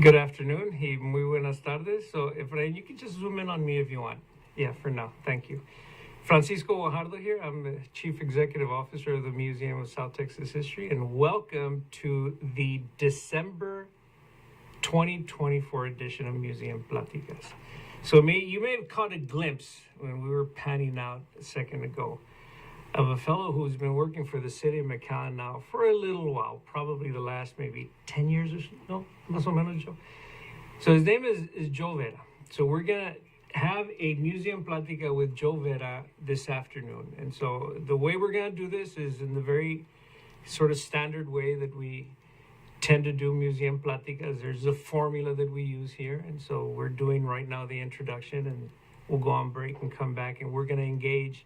Good afternoon. Hey, muy buenas tardes. So, Efrain, you can just zoom in on me if you want. Yeah, for now. Thank you. Francisco Guajardo here. I'm the Chief Executive Officer of the Museum of South Texas History, and welcome to the December 2024 edition of Museum Pláticas. So you may have caught a glimpse when we were panning out a second ago of a fellow who's been working for the city of McAllen now for a little while, probably the last maybe 10 years or so, no, más o menos, Joe. So his name is Joe Vera. So we're going to have a museum plática with Joe Vera this afternoon. And so the way we're going to do this is in the very sort of standard way that we tend to do museum pláticas. There's a formula that we use here. And so we're doing right now the introduction, and we'll go on break and come back, and we're going to engage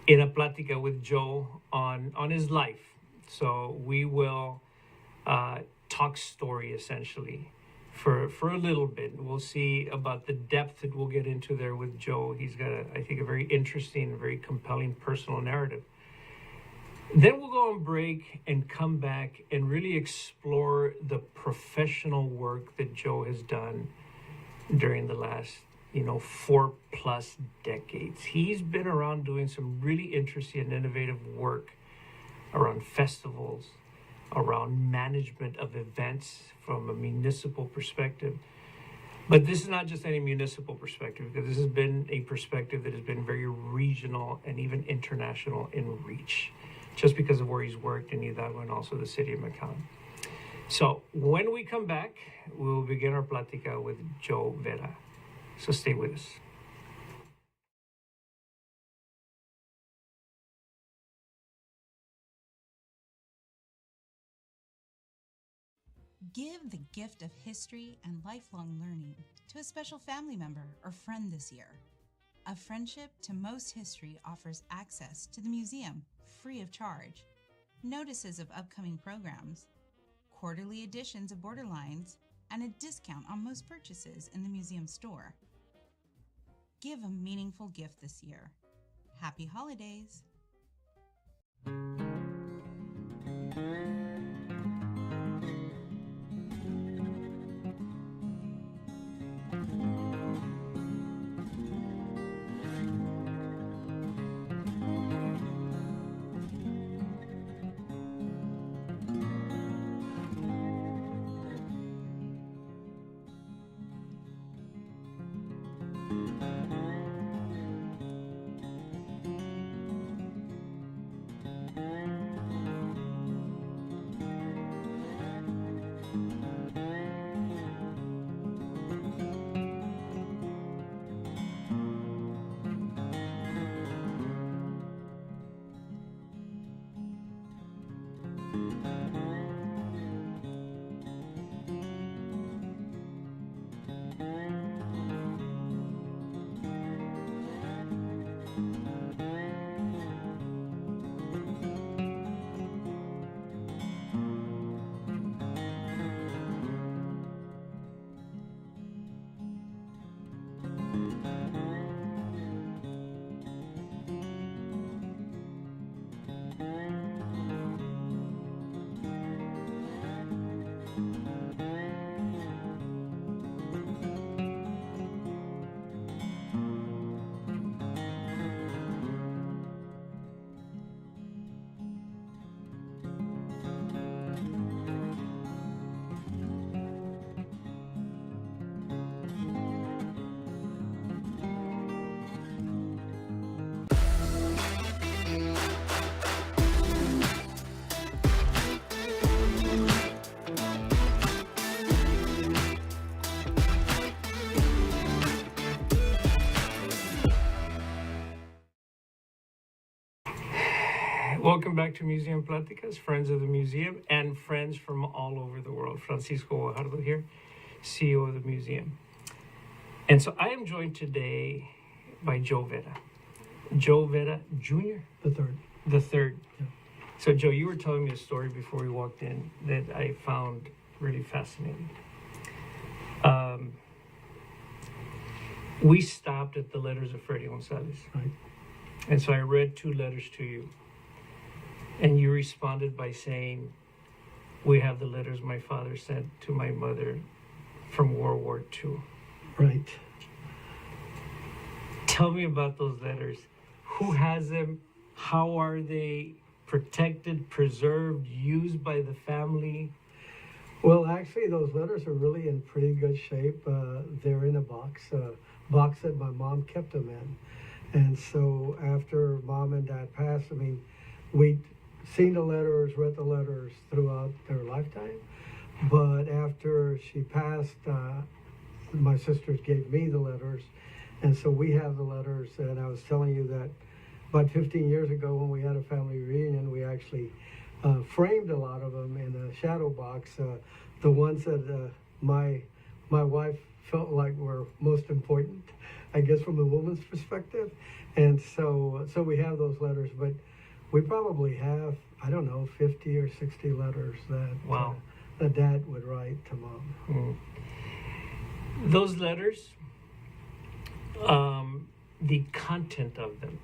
in a plática with Joe on his life. So we will talk story essentially for a little bit. We'll see about the depth that we'll get into there with Joe. He's got, I think, a very interesting, very compelling personal narrative. Then we'll go on break and come back and really explore the professional work that Joe has done during the last 4+ decades. He's been around doing some really interesting and innovative work around festivals, around management of events from a municipal perspective. But this is not just any municipal perspective, because this has been a perspective that has been very regional and even international in reach, just because of where he's worked in Hidalgo and also the city of McAllen. So when we come back, we will begin our plática with Joe Vera. So stay with us. Give the gift of history and lifelong learning to a special family member or friend this year. A Friendship to Most History offers access to the museum free of charge, notices of upcoming programs, quarterly editions of Borderlines, and a discount on most purchases in the museum store. Give a meaningful gift this year. Happy holidays! Welcome back to Museum Pláticas, friends of the museum and friends from all over the world. Francisco Guajardo here, CEO of the museum. And so I am joined today by Joe Vera. Joe Vera Jr.? The third. Yeah. So Joe, you were telling me a story before we walked in that I found really fascinating. We stopped at the letters of Freddy Gonzalez. Right. And so I read 2 letters to you. And you responded by saying, we have the letters my father sent to my mother from World War II. Right. Tell me about those letters. Who has them? How are they protected, preserved, used by the family? Well, actually, those letters are really in pretty good shape. They're in a box that my mom kept them in. And so after Mom and Dad passed, I mean, we'd seen the letters, read the letters throughout their lifetime. But after she passed, my sisters gave me the letters. And so we have the letters. And I was telling you that about 15 years ago when we had a family reunion, we actually framed a lot of them in a shadow box. The ones that my wife felt like were most important, I guess, from the woman's perspective. And so we have those letters, but we probably have, I don't know, 50 or 60 letters that Wow. That Dad would write to Mom. Those letters, the content of them,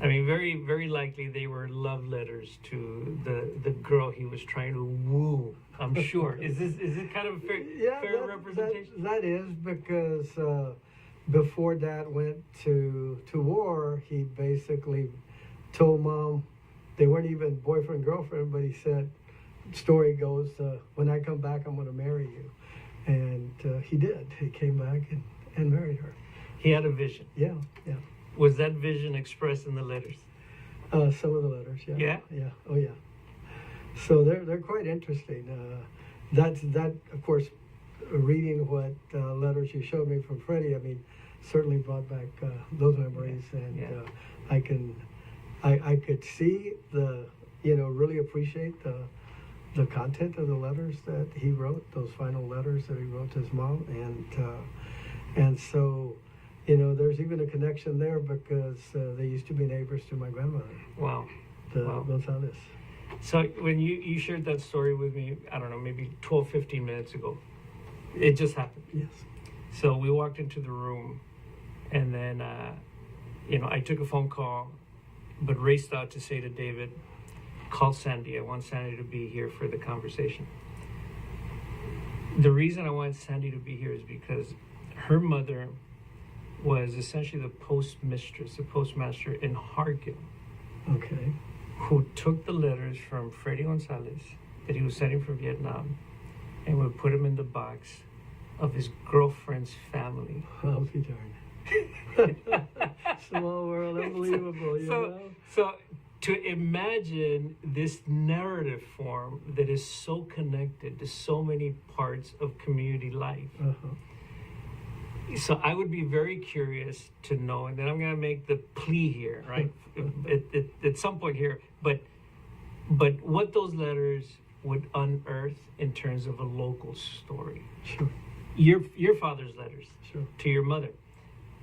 I mean, very, very likely they were love letters to the girl he was trying to woo, I'm sure. Is it kind of a fair representation? That is, because before Dad went to war, he basically told Mom, they weren't even boyfriend, girlfriend, but he said, story goes, when I come back, I'm going to marry you. And he did. He came back and married her. He had a vision. Yeah. Was that vision expressed in the letters? Some of the letters, yeah. Yeah? Yeah, oh yeah. So they're quite interesting. That, of course, reading what letters you showed me from Freddie, I mean, certainly brought back those memories. And I could see really appreciate the content of the letters that he wrote, those final letters that he wrote to his mom. And so, there's even a connection there because they used to be neighbors to my grandmother. Wow. Wow. Gonzalez. So when you shared that story with me, I don't know, maybe 12, 15 minutes ago, it just happened. Yes. So we walked into the room, and then, I took a phone call, but raced out to say to David, call Sandy. I want Sandy to be here for the conversation. The reason I want Sandy to be here is because her mother was essentially the postmaster in Hargill. Okay. Who took the letters from Freddie Gonzalez that he was sending from Vietnam and would put them in the box of his girlfriend's family. I'll be darned. Small world, unbelievable, So to imagine this narrative form that is so connected to so many parts of community life. So I would be very curious to know, and then I'm going to make the plea here, right? at some point here, but what those letters would unearth in terms of a local story. Sure. Your father's letters Sure. to your mother.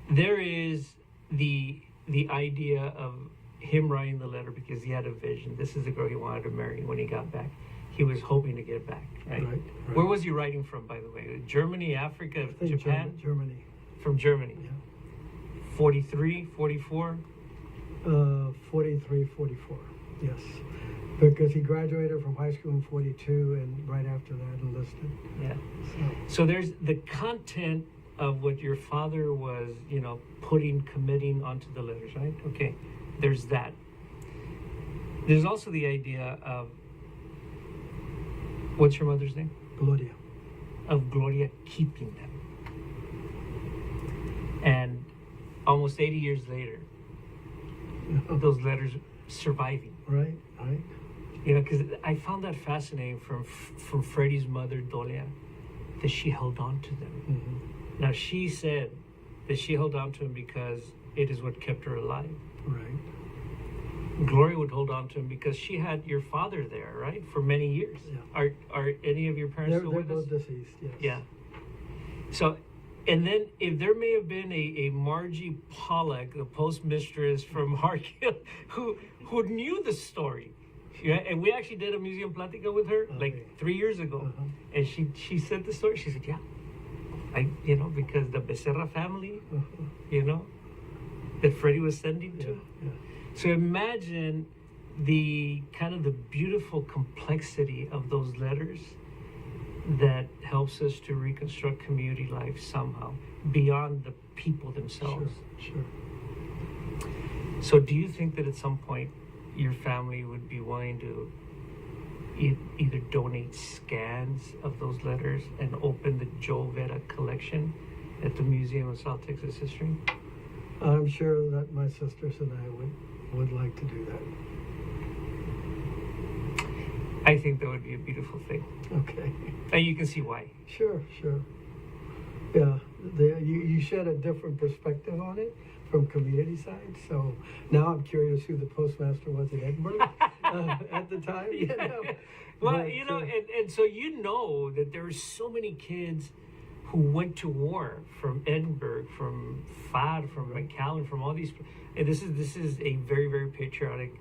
There is the idea of him writing the letter because he had a vision. This is the girl he wanted to marry when he got back. He was hoping to get back, right? Right. Where was he writing from, by the way? Germany, Africa, I think Japan? Germany. From Germany. Yeah. 43, 44? 43, 44, yes. Because he graduated from high school in 42 and right after that enlisted. Yeah. So there's the content of what your father was, committing onto the letters, right? Okay. There's that. There's also the idea of, what's your mother's name? Gloria. Of Gloria keeping them. And almost 80 years later, those letters surviving. Right. Because I found that fascinating from Freddie's mother, Dolia, that she held on to them. Mm-hmm. Now, she said that she held on to them because it is what kept her alive. Right. Gloria would hold on to him because she had your father there, right, for many years. Yeah. Are any of your parents still They're with us? both deceased, yes. Yeah. So, and then if there may have been a Margie Pollack, the postmistress from Hargill, who knew the story. Yeah, and we actually did a museum Plática with her like 3 years ago. And she said the story. She said, yeah, because the Becerra family, that Freddie was sending to. Yeah. So imagine the kind of the beautiful complexity of those letters that helps us to reconstruct community life somehow beyond the people themselves. Sure. So do you think that at some point your family would be willing to either donate scans of those letters and open the Joe Vera collection at the Museum of South Texas History? I'm sure that my sisters and I would like to do that. I think that would be a beautiful thing. Okay. And you can see why. Sure. Yeah, you shed a different perspective on it from community side. So now I'm curious who the postmaster was in Edinburgh at the time. You know? Well, But, and so you know that there are so many kids who went to war from Edinburgh, from FAD, from McAllen, from all these. And this is a very, very patriotic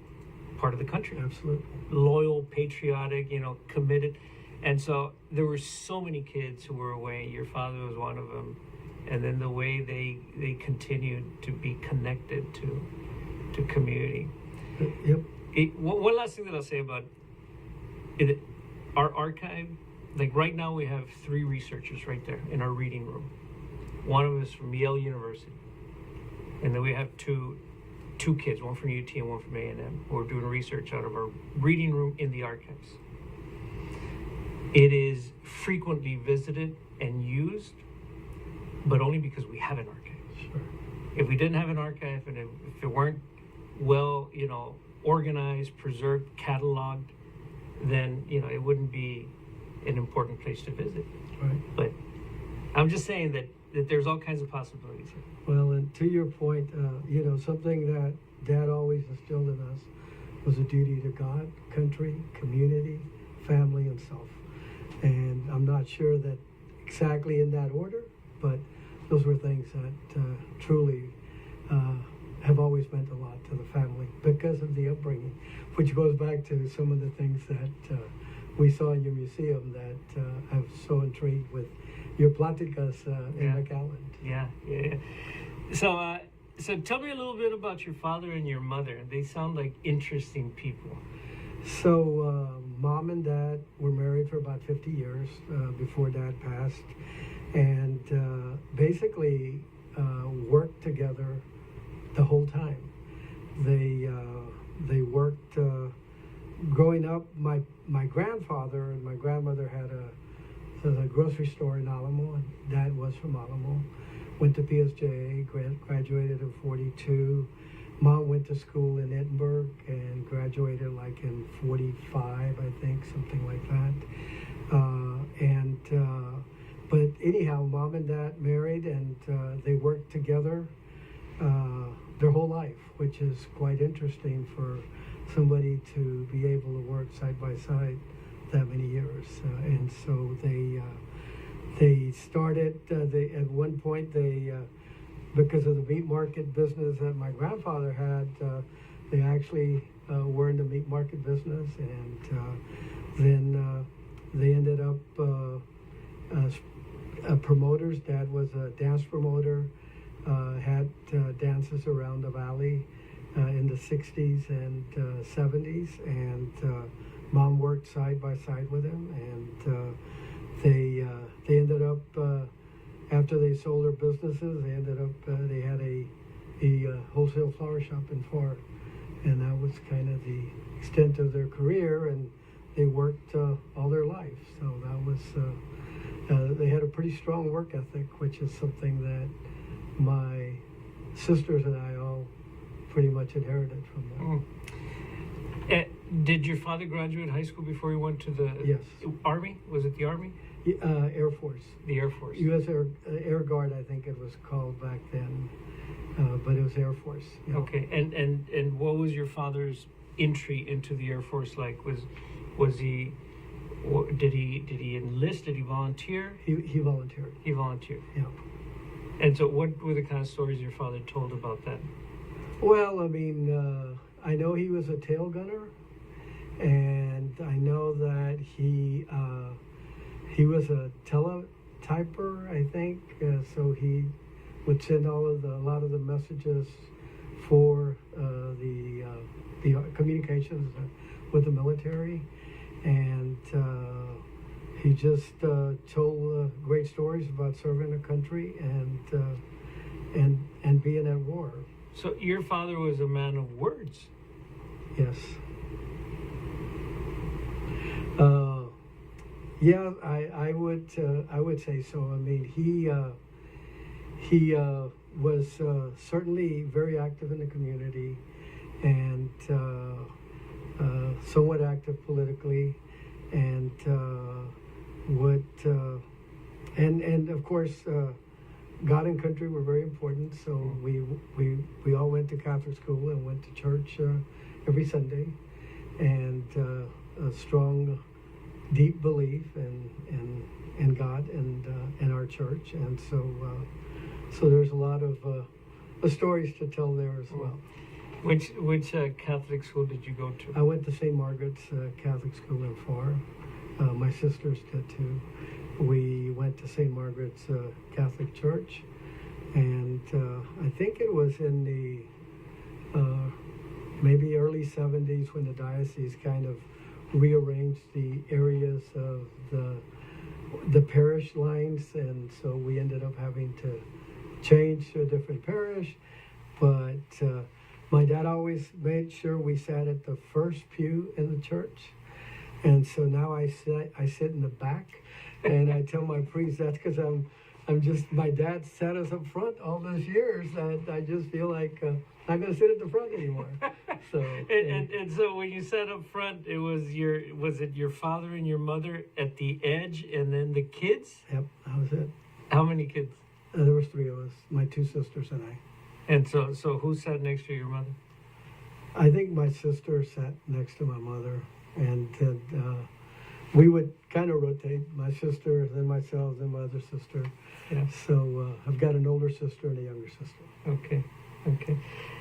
part of the country. Absolutely. Loyal, patriotic, committed. And so there were so many kids who were away. Your father was one of them. And then the way they continued to be connected to community. Yep. One last thing that I'll say about it, our archive, like right now we have 3 researchers right there in our reading room. One of them is from Yale University. And then we have two kids, one from UT and one from A&M, who are doing research out of our reading room in the archives. It is frequently visited and used, but only because we have an archive. Sure. If we didn't have an archive and if it weren't well, organized, preserved, cataloged, then, it wouldn't be an important place to visit. Right. But I'm just saying that there's all kinds of possibilities here. Well, and to your point, something that Dad always instilled in us was a duty to God, country, community, family, and self. And I'm not sure that exactly in that order, but those were things that truly have always meant a lot to the family because of the upbringing, which goes back to some of the things that we saw in your museum that I was so intrigued with your Pláticas in McAllen. Yeah. So tell me a little bit about your father and your mother. They sound like interesting people. So Mom and Dad were married for about 50 years before Dad passed, and basically worked together the whole time. They worked. Growing up, my grandfather and my grandmother had a grocery store in Alamo, and Dad was from Alamo. Went to PSJ, graduated in 42. Mom went to school in Edinburgh and graduated like in 45, I think, something like that. But anyhow, Mom and Dad married, and they worked together their whole life, which is quite interesting for somebody to be able to work side by side that many years. And so they started, at one point, because of the meat market business that my grandfather had, they actually were in the meat market business, and then they ended up promoters. Dad was a dance promoter, had dances around the valley in the 60s and 70s, and Mom worked side by side with him, and they ended up, after they sold their businesses, they had a wholesale flower shop in Far, and that was kind of the extent of their career, and they worked all their life. So that was, they had a pretty strong work ethic, which is something that my sisters and I all pretty much inherited from them. Did your father graduate high school before he went to the Yes. Army? Was it the Army? Air Force. The Air Force. U.S. Air Guard, I think it was called back then, but it was Air Force. Yeah. Okay, and what was your father's entry into the Air Force like? Was he? Did he enlist? Did he volunteer? He volunteered. He volunteered. Yeah. And so, what were the kind of stories your father told about that? Well, I mean, I know he was a tail gunner, and I know that he was a teletyper, I think. So he would send a lot of the messages for the communications with the military, and he just told great stories about serving the country and being at war. So your father was a man of words. Yes. Yeah, I would say so. I mean, he was certainly very active in the community and somewhat active politically, and and of course God and country were very important. So we all went to Catholic school and went to church every Sunday, and a strong, deep belief in God and our church, and so there's a lot of stories to tell there as well. Which Catholic school did you go to? I went to St. Margaret's Catholic School in Far. My sisters did too. We went to St. Margaret's Catholic Church, and I think it was in the maybe early 70s when the diocese kind of rearranged the areas of the parish lines, and so we ended up having to change to a different parish. But my dad always made sure we sat at the first pew in the church, and so now I sit in the back, and I tell my priest that's because I'm just, my dad sat us up front all those years that I just feel like I'm going to sit at the front anymore. So and so when you sat up front, was it your father and your mother at the edge, and then the kids? Yep, that was it. How many kids? There was 3 of us, my 2 sisters and I. And so who sat next to your mother? I think my sister sat next to my mother, and we would kind of rotate, my sister, then myself, then my other sister. Yeah. So I've got an older sister and a younger sister. Okay.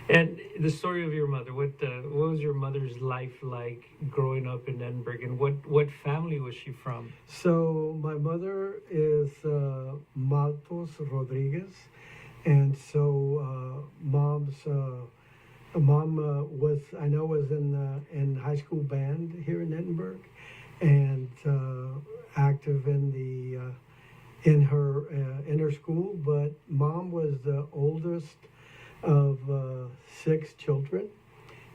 And the story of your mother, what was your mother's life like growing up in Edinburgh, and what family was she from? So my mother is Maltos Rodriguez, and so mom was, I know, was in high school band here in Edinburgh, and active in her school. But mom was the oldest of 6 children,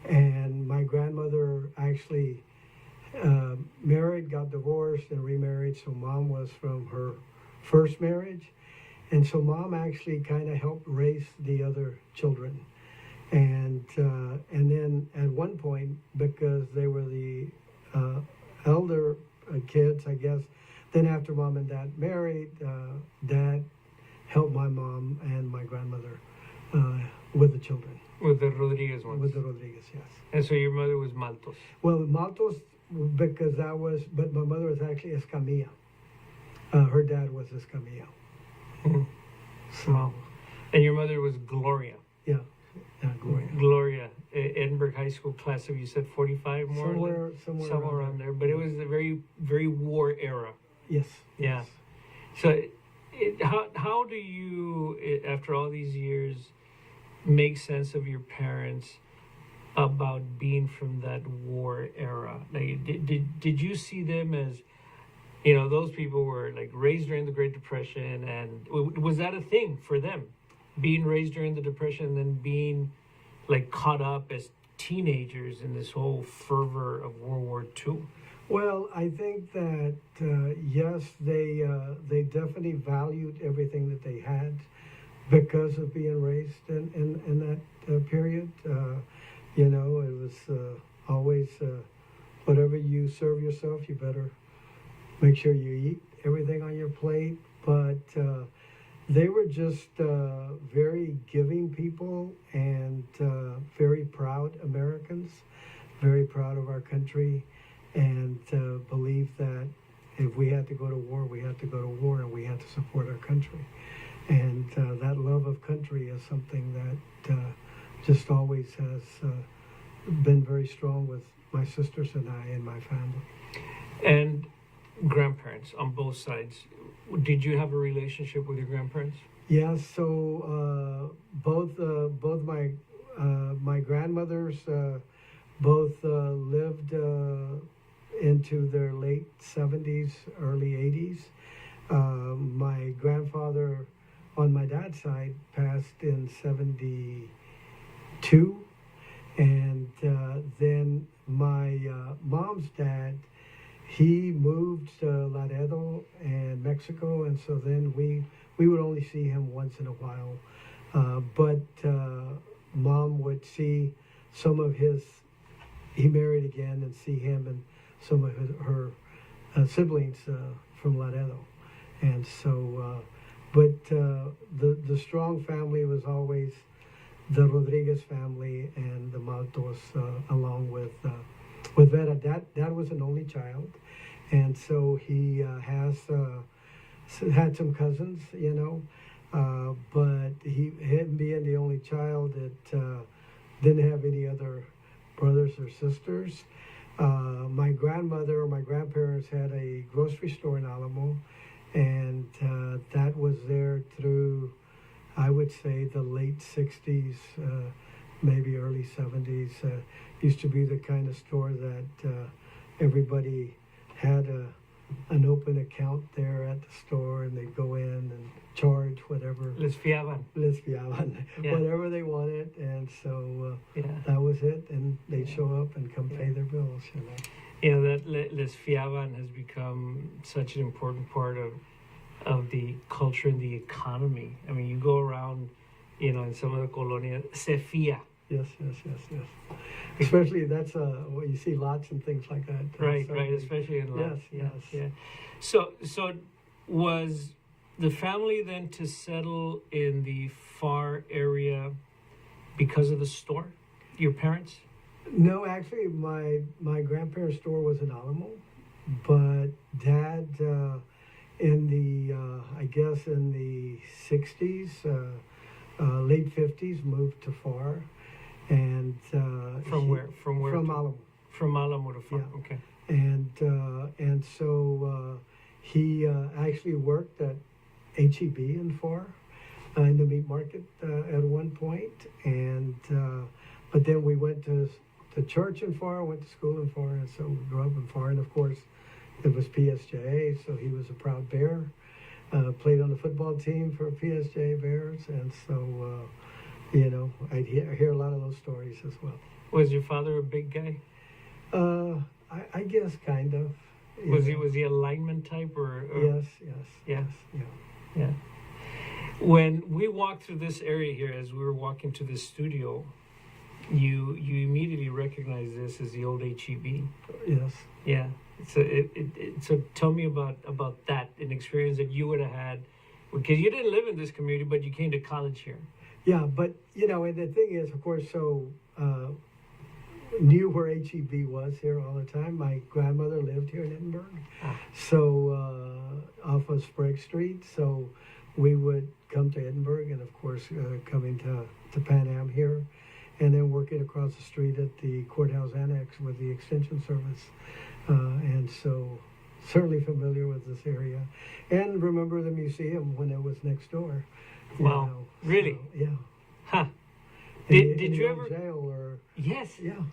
and my grandmother actually married, got divorced, and remarried. So mom was from her first marriage, and so mom actually kind of helped raise the other children. And then at one point, because they were the elder kids, I guess, then after mom and dad married, dad helped my mom and my grandmother with the children. With the Rodriguez ones? With the Rodriguez, yes. And so your mother was Maltos? Well, Maltos, because but my mother was actually Escamilla. Her dad was Escamilla. Mm-hmm. So, wow. And your mother was Gloria? Yeah, Gloria. Gloria, Edinburgh High School class of, you said 45 more? Somewhere around there. But it was a very, very war era. Yes. Yeah. Yes. So how do you, after all these years, make sense of your parents about being from that war era? Like, did you see them as, those people were like raised during the Great Depression, and was that a thing for them, being raised during the Depression and then being like caught up as teenagers in this whole fervor of World War II? Well, I think that yes, they definitely valued everything that they had because of being raised in that period. It was always whatever you serve yourself, you better make sure you eat everything on your plate. But they were just very giving people, and very proud Americans, very proud of our country, and believed that if we had to go to war, we had to go to war, and we had to support our country. And that love of country is something that just always has been very strong with my sisters and I and my family. And grandparents on both sides. Did you have a relationship with your grandparents? Yeah, so both my grandmothers both lived into their late 70s, early 80s. My grandfather on my dad's side passed in 72. And then my mom's dad, he moved to Laredo and Mexico, and so then we would only see him once in a while. But Mom would see some of his, he married again, and see him and some of her siblings from Laredo. And so, but the strong family was always the Rodriguez family and the Maltos, along with Vera. Dad was an only child, and so he has had some cousins, you know, but him being the only child, it didn't have any other brothers or sisters. My grandmother or my grandparents had a grocery store in Alamo, and that was there through, I would say, the late 60s, maybe early 70s. Used to be the kind of store that everybody had an open account there at the store, and they'd go in and charge whatever. Les fiaban. Yeah. Whatever they wanted, and so that was it, and they'd show up and come pay their bills, you know. You know, that les fiaban has become such an important part of the culture and the economy. I mean, you go around, you know, in some of the colonias, se fia. Yes. Especially that's well, you see lots and things like that. Right, especially in lots. Yes. Yeah. So was the family then to settle in the far area because of the store? Your parents? No, actually, my grandparents' store was in Alamo, but Dad, in the I guess in the 60s, late 50s, moved to Far, and from where? From Alamo. From Alamo to Far. Yeah. Okay. And so he actually worked at HEB in Far, in the meat market at one point, and but then we went to church in Far, went to school in Far, and so we grew up in Far, and of course it was PSJA, so he was a proud Bear. Played on the football team for PSJ Bears, and so you know, I hear a lot of those stories as well. Was your father a big guy? I guess kind of. Was he a lineman type or? Yes. Yeah. When we walked through this area here, as we were walking to this studio, you immediately recognized this as the old HEB. Yes. Yeah. So tell me about that, an experience that you would have had, because you didn't live in this community, but you came to college here. Yeah, but you know, and the thing is, of course, so knew where HEB was here all the time. My grandmother lived here in Edinburgh, so off of Sprague Street. So we would come to Edinburgh, and of course, coming to Pan Am here, and then working across the street at the courthouse annex with the extension service. And so certainly familiar with this area, and remember the museum when it was next door. Wow, know, really? So, yeah. Huh. Did you ever jail or? Yes. Yeah.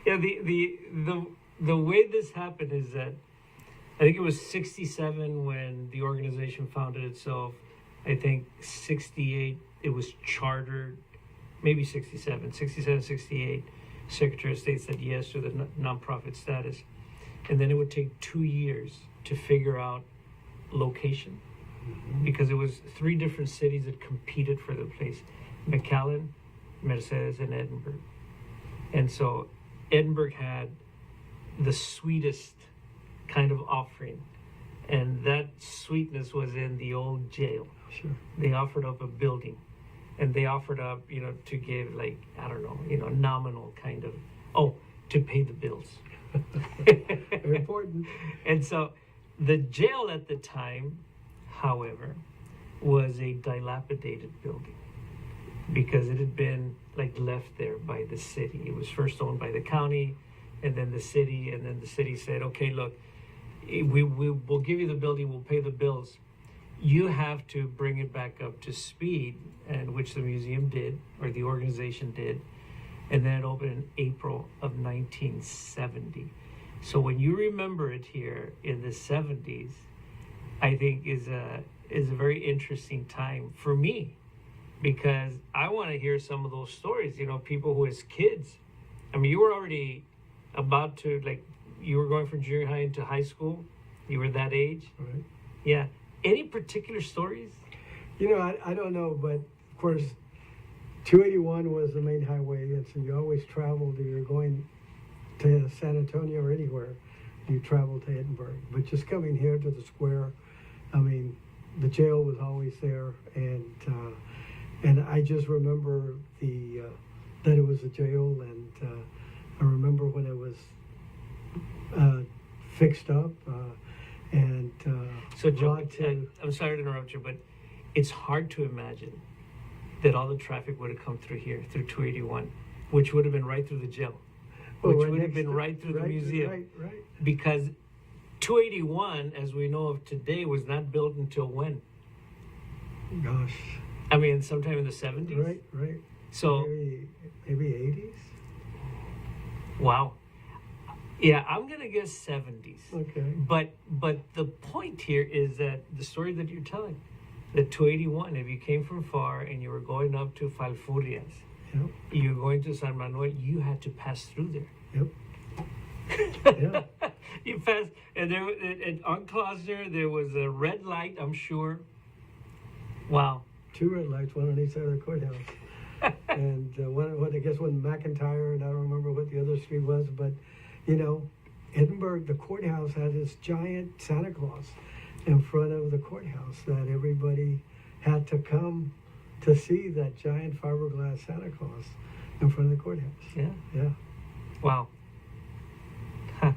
Yeah. The way this happened is that I think it was 67 when the organization founded itself. I think 68 it was chartered. Maybe 67, 68. Secretary of State said yes to the nonprofit status, and then it would take 2 years to figure out location, because it was 3 different cities that competed for the place: McAllen, Mercedes, and Edinburgh. And so Edinburgh had the sweetest kind of offering, and that sweetness was in the old jail. Sure. They offered up a building. And they offered up, you know, to give, like, I don't know, you know, nominal kind of, to pay the bills. Very important. And so the jail at the time, however, was a dilapidated building because it had been, like, left there by the city. It was first owned by the county, and then the city said, okay, look, we'll give you the building, we'll pay the bills. You have to bring it back up to speed, and which the museum did, or the organization did, and then it opened in April of 1970. So when you remember it here in the 70s, I think is a very interesting time for me, because I want to hear some of those stories. You know, people who as kids, I mean, you were already about to, like, you were going from junior high into high school. You were that age. Right. Yeah. Any particular stories? You know, I don't know, but of course, 281 was the main highway, and so you always traveled. You're going to San Antonio or anywhere, you travel to Edinburgh. But just coming here to the square, I mean, the jail was always there, and I just remember that it was a jail, and I remember when it was fixed up and So, Joe, brought to. I'm sorry to interrupt you, but it's hard to imagine that all the traffic would have come through here, through 281, which would have been right through the jail, which would have been right through the museum. Right. Because 281, as we know of today, was not built until when? Gosh. I mean, sometime in the 70s? Right. So, maybe 80s? wow. Yeah, I'm going to guess 70s. Okay. But the point here is that the story that you're telling, the 281, if you came from far and you were going up to Falfurrias, Yep. you're going to San Manuel, you had to pass through there. Yep. Yeah. You passed, and there, and on Closter, there was a red light, I'm sure. Wow. 2 red lights, one on each side of the courthouse. And I guess one McIntyre, and I don't remember what the other street was, but, you know, Edinburgh, the courthouse had this giant Santa Claus in front of the courthouse that everybody had to come to see, that giant fiberglass Santa Claus in front of the courthouse. Yeah. Wow. Huh.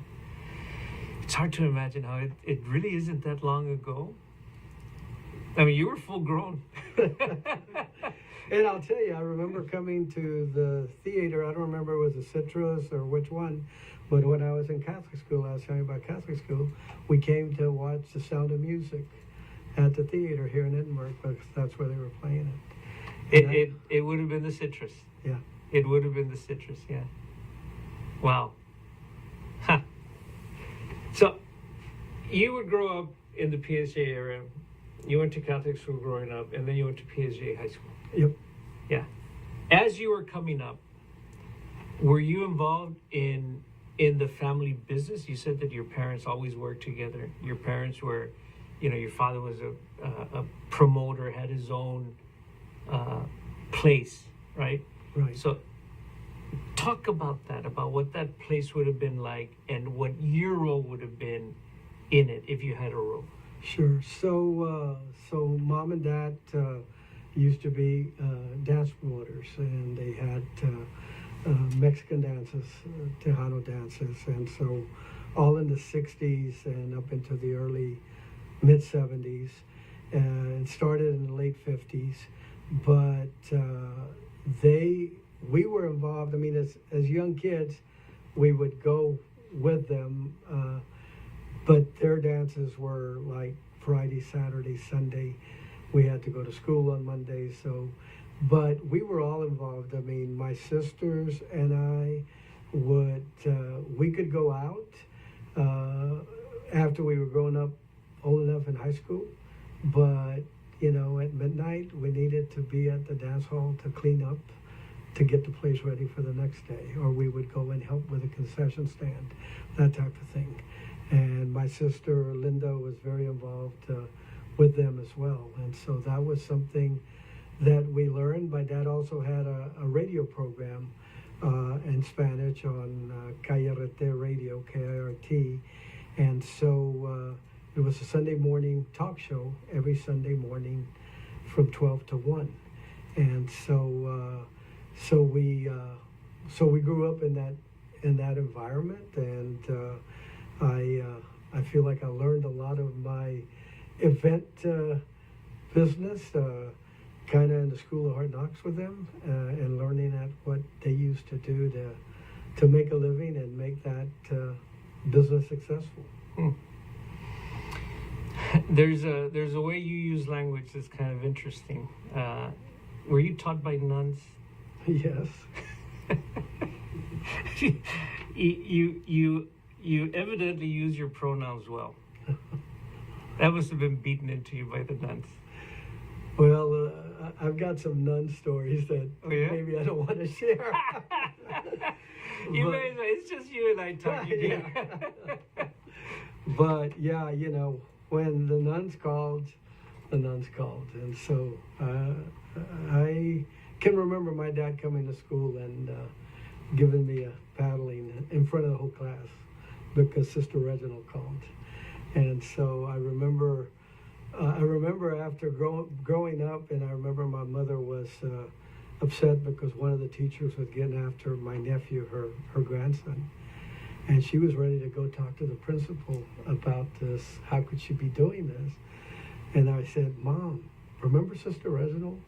It's hard to imagine how it really isn't that long ago. I mean, you were full grown. And I'll tell you, I remember coming to the theater. I don't remember it was a Citrus or which one, but when I was in Catholic school, I was telling you about Catholic school, we came to watch The Sound of Music at the theater here in Edinburgh, because that's where they were playing it. It would have been the Citrus. Yeah. It would have been the Citrus, yeah. Wow. Huh. So, you would grow up in the PSJ area. You went to Catholic school growing up, and then you went to PSJ High School. Yep. Yeah. As you were coming up, were you involved in the family business? You said that your parents always worked together. Your parents were, you know, your father was a promoter, had his own place, right? Right. So talk about that, about what that place would have been like and what your role would have been in it if you had a role. Sure. So mom and dad used to be dance promoters, and they had Mexican dances, Tejano dances, and so all in the 60s and up into the early mid 70s. It started in the late 50s, but we were involved. I mean, as young kids, we would go with them, but their dances were like Friday, Saturday, Sunday. We had to go to school on Monday, but we were all involved. I mean, my sisters and I we could go out after we were growing up, old enough in high school, but, you know, at midnight, we needed to be at the dance hall to clean up, to get the place ready for the next day, or we would go and help with a concession stand, that type of thing. And my sister Linda was very involved with them as well, and so that was something that we learned. My dad also had a radio program in Spanish on KRT radio, KIRT, and so it was a Sunday morning talk show every Sunday morning from 12 to 1, and so we grew up in that environment, and I feel like I learned a lot of my event business, kind of in the School of Hard Knocks with them, and learning at what they used to do to make a living and make that business successful. There's a way you use language that's kind of interesting. Were you taught by nuns? Yes. you you evidently use your pronouns well. That must have been beaten into you by the nuns. Well, I've got some nun stories that Oh, yeah? maybe I don't want to share. You But- guys, it's just you and I talking. Yeah. But yeah, you know, when the nuns called, and so I can remember my dad coming to school and giving me a paddling in front of the whole class because Sister Reginald called, and so I remember after growing up, and I remember my mother was upset because one of the teachers was getting after my nephew, her grandson. And she was ready to go talk to the principal about this. How could she be doing this? And I said, Mom, remember Sister Reginald?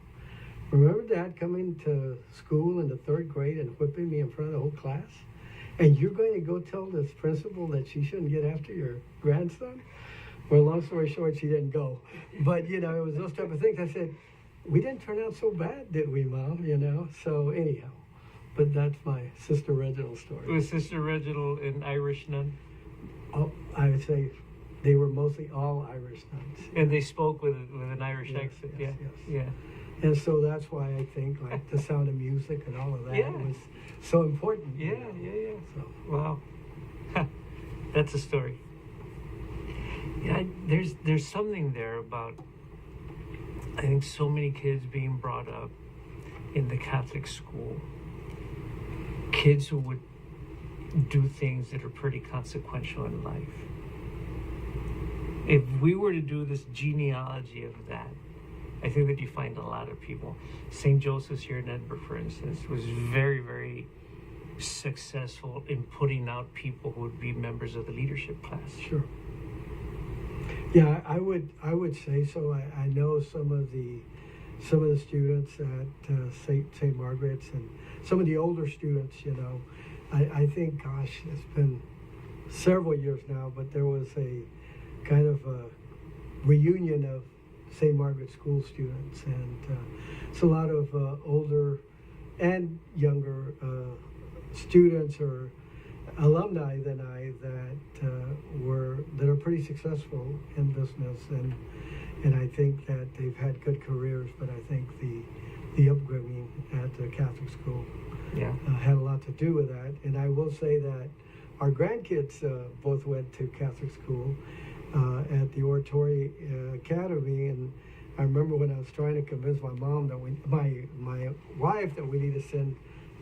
Remember Dad coming to school in the 3rd grade and whipping me in front of the whole class? And you're going to go tell this principal that she shouldn't get after your grandson? Well, long story short, she didn't go. But, you know, it was those type of things. I said, we didn't turn out so bad, did we, Mom? You know? So anyhow. But that's my Sister Reginald story. Was Sister Reginald an Irish nun? Oh, I would say they were mostly all Irish nuns. And they spoke with an Irish Yes, accent. yes, Yeah. yes. Yeah. And so that's why I think like the Sound of Music and all of that Yeah. was so important. you Yeah, know. yeah. So, Wow. That's a story. Yeah, there's something there about, I think, so many kids being brought up in the Catholic school. Kids who would do things that are pretty consequential in life. If we were to do this genealogy of that, I think that you find a lot of people. St. Joseph's here in Edinburgh, for instance, was very, very successful in putting out people who would be members of the leadership class. sure. Yeah, I would say so. I know some of the students at St. Margaret's and some of the older students, you know. I think, gosh, it's been several years now, but there was a kind of a reunion of St. Margaret's School students, and it's a lot of older and younger students or alumni than I that are pretty successful in business, and I think that they've had good careers, but I think the upbringing at the Catholic school had a lot to do with that. And I will say that our grandkids both went to Catholic school at the Oratory Academy, and I remember when I was trying to convince my mom that my wife that we need to send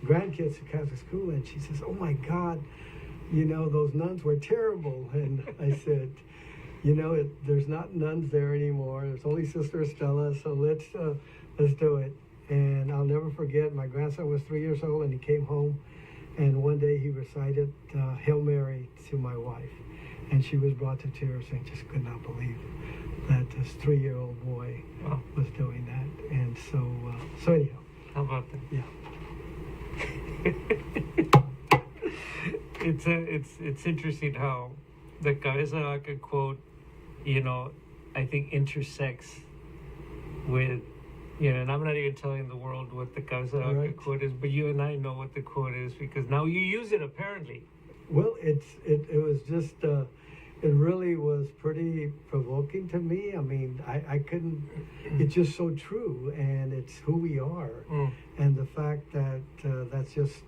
grandkids to Catholic school, and she says, "Oh my God, you know, those nuns were terrible." And I said, "You know, there's not nuns there anymore. There's only Sister Estella, so let's do it." And I'll never forget, my grandson was 3 years old, and he came home, and one day he recited Hail Mary to my wife, and she was brought to tears and just could not believe that this 3-year-old boy was doing that. And so anyhow. How about that? Yeah. It's interesting how the Cabeza de Vaca quote, you know, I think intersects with, you know, and I'm not even telling the world what the Cabeza de Vaca Right. quote is, but you and I know what the quote is because now you use it apparently. Well, it was just it really was pretty provoking to me. I mean, I couldn't. It's just so true, and it's who we are, and the fact that that's just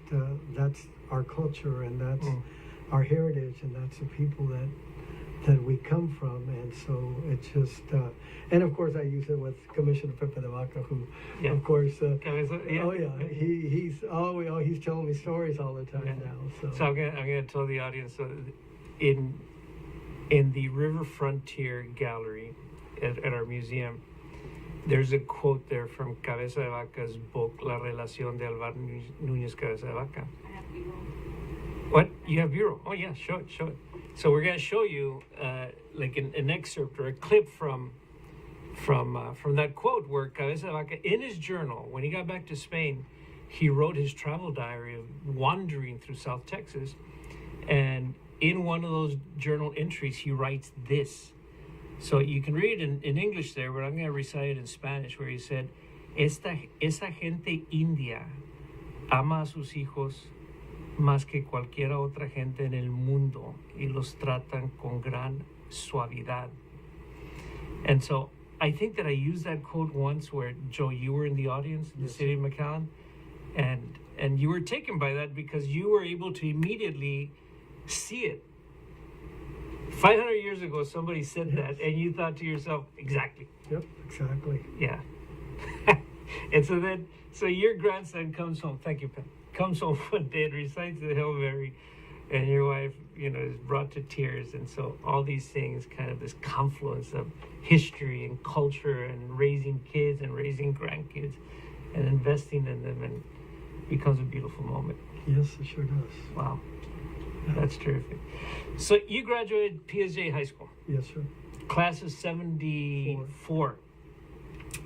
that's our culture, and that's our heritage, and that's the people that we come from, and so it's just. And of course, I use it with Commissioner Pepe de Vaca, who, of course. Cabeza, yeah. Oh yeah, he's telling me stories all the time now. So I'm gonna tell the audience in the River Frontier Gallery at our museum, there's a quote there from Cabeza de Vaca's book, La Relación de Alvar Núñez Cabeza de Vaca. I have B-roll. What? You have bureau? Oh yeah, show it. So we're gonna show you like an excerpt or a clip from that quote where Cabeza de Vaca, in his journal, when he got back to Spain, he wrote his travel diary of wandering through South Texas, and in one of those journal entries, he writes this. So you can read it in English there, but I'm going to recite it in Spanish, where he said, Esa gente india ama a sus hijos más que cualquier otra gente en el mundo y los tratan con gran suavidad. And so I think that I used that quote once where, Joe, you were in the audience in the city of McAllen, and you were taken by that because you were able to immediately see it. 500 years ago, somebody said that, and you thought to yourself, exactly. Yep, exactly. Yeah. And so your grandson comes home, thank you, Pen, comes home one day and recites the Hail Mary, and your wife, is brought to tears. And so all these things, kind of this confluence of history and culture and raising kids and raising grandkids and investing in them, and becomes a beautiful moment. Yes, it sure does. Wow. That's terrific. So you graduated PSJ High School. Yes, sir. Class of 74.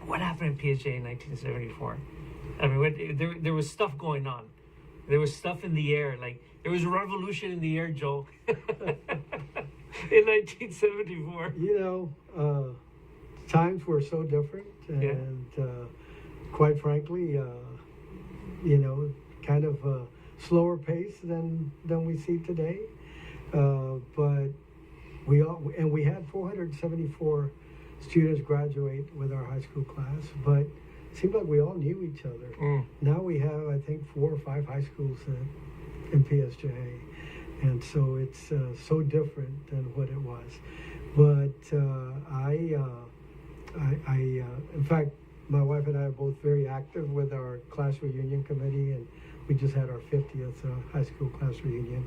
What happened in PSJ in 1974? I mean, there was stuff going on. There was stuff in the air. Like, there was a revolution in the air, Joe. In 1974. Times were so different. And quite frankly, kind of a slower pace than we see today. But we had 474 students graduate with our high school class, but it seemed like we all knew each other. Now we have, I think, 4 or 5 high schools in PSJ, and so it's so different than what it was. But in fact, my wife and I are both very active with our class reunion committee, and we just had our 50th high school class reunion.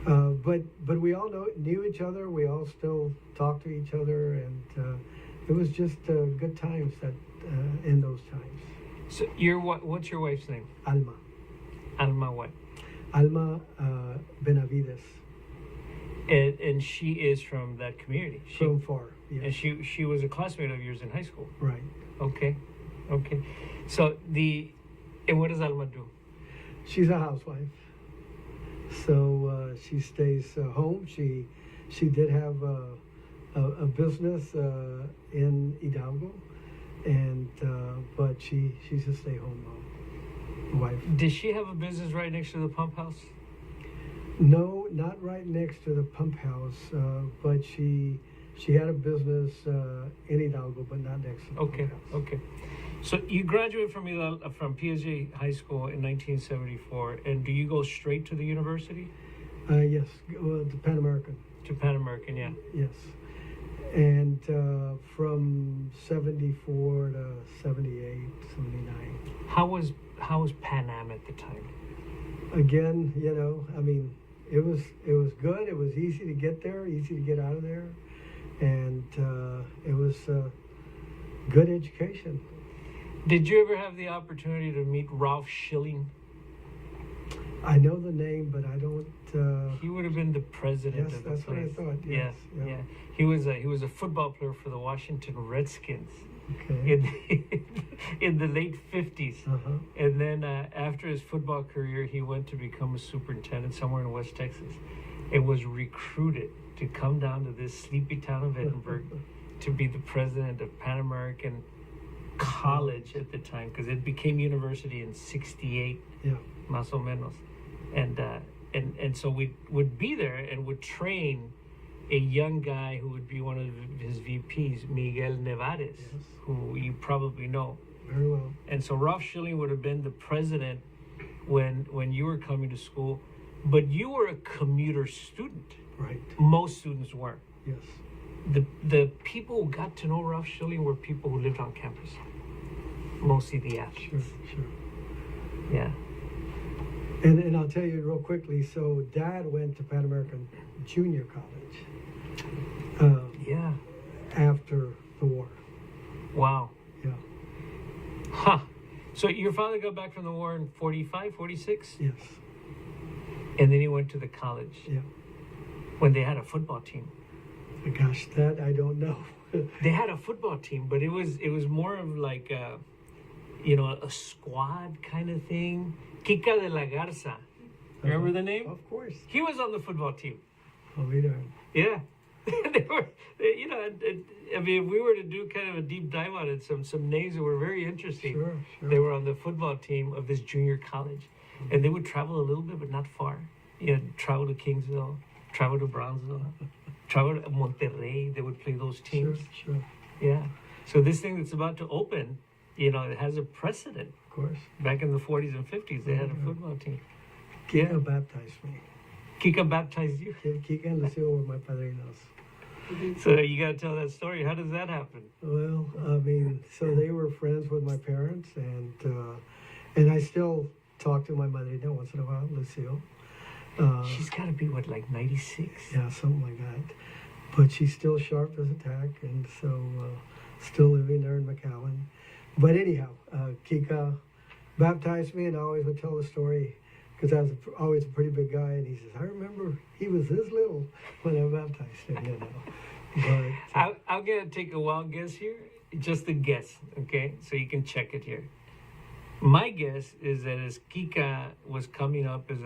But we all knew each other. We all still talk to each other, and it was just good times in those times. So what's your wife's name? Alma. Alma what? Alma Benavides. And she is from that community. From far, yes. And she was a classmate of yours in high school. Right. Okay. So and what does Alma do? She's a housewife. So she stays home. She did have a business in Hidalgo, and but she's a stay-home wife. Did she have a business right next to the pump house? No, not right next to the pump house, but she had a business in Hidalgo, but not next to the pump house. Okay. So you graduated from PSJ High School in 1974, and do you go straight to the university? Yes, to Pan American. To Pan American, yeah. Yes, and from 74 to 78, 79. How was Pan Am at the time? Again, I mean, it was good. It was easy to get there, easy to get out of there, and it was good education. Did you ever have the opportunity to meet Ralph Schilling? I know the name, but I don't. He would have been the president of the that's place. What I thought. Yes, yeah. He was a football player for the Washington Redskins. Okay. In the late 50s. Uh-huh. And then after his football career, he went to become a superintendent somewhere in West Texas, and was recruited to come down to this sleepy town of Edinburgh to be the president of Pan American College at the time, because it became university in 68, más o menos. And so we would be there and would train a young guy who would be one of his VPs, Miguel Nevares, who you probably know. Very well. And so Ralph Schilling would have been the president when you were coming to school, but you were a commuter student. Right. Most students weren't. Yes. The people who got to know Ralph Schilling were people who lived on campus, mostly the athletes. Sure. Yeah. And I'll tell you real quickly, so Dad went to Pan American Junior College. After the war. Wow. Yeah. Huh. So your father got back from the war in 45, 46? Yes. And then he went to the college. Yeah. When they had a football team. Gosh, that I don't know. They had a football team, but it was more of like a squad kind of thing. Kika de la Garza. Remember the name? Of course. He was on the football team. Oh, we don't. Yeah. You know, I mean, if we were to do kind of a deep dive on it, some names that were very interesting. Sure. They were on the football team of this junior college, and they would travel a little bit, but not far. You know, travel to Kingsville, travel to Brownsville, travel to Monterrey. They would play those teams. Sure. Yeah. So this thing that's about to open, you know, it has a precedent. Of course. Back in the 40s and 50s, they had a football team. Kika baptized me. Kika baptized you. Kika and Lucille were my padrinos. So you got to tell that story. How does that happen? Well, I mean, so they were friends with my parents, and I still talk to my madrina once in a while, Lucille. She's got to be, what, like 96? Yeah, something like that. But she's still sharp as a tack, and so still living there in McAllen. But anyhow, Kika baptized me, and I always would tell the story because I was always a pretty big guy, and he says, I remember he was this little when I baptized him, you know. But I'm going to take a wild guess here, just a guess, okay? So you can check it here. My guess is that as Kika was coming up as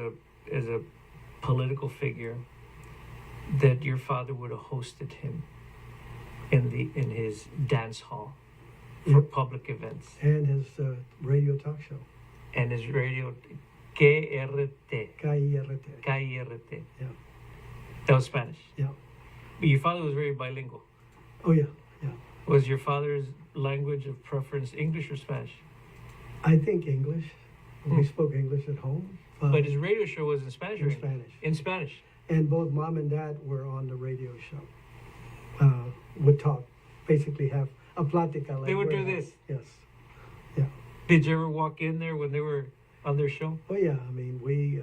a political figure, that your father would have hosted him in his dance hall for public events. And his radio talk show. And his radio, KRT. KIRT. KIRT. Yeah. That was Spanish. Yeah. But your father was very bilingual. Oh, yeah. Was your father's language of preference English or Spanish? I think English. We spoke English at home. But his radio show was in Spanish. In Spanish. In Spanish. And both mom and dad were on the radio show. Would talk, basically have a plática. Like they would do having. this? Yes. Yeah. Did you ever walk in there when they were on their show? Oh, yeah. I mean, we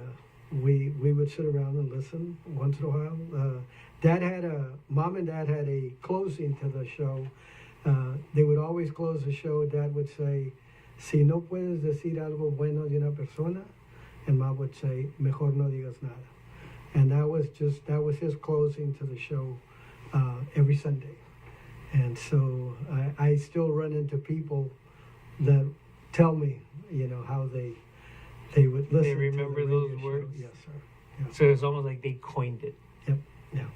would sit around and listen once in a while. Mom and dad had a closing to the show. They would always close the show. Dad would say, si no puedes decir algo bueno de una persona, and mom would say, mejor no digas nada. And that was his closing to the show every Sunday. And so I still run into people that tell me, you know, how they would listen. They remember to the radio those show. words? Yes, sir. Yeah. So it's almost like they coined it. Yep. Yeah.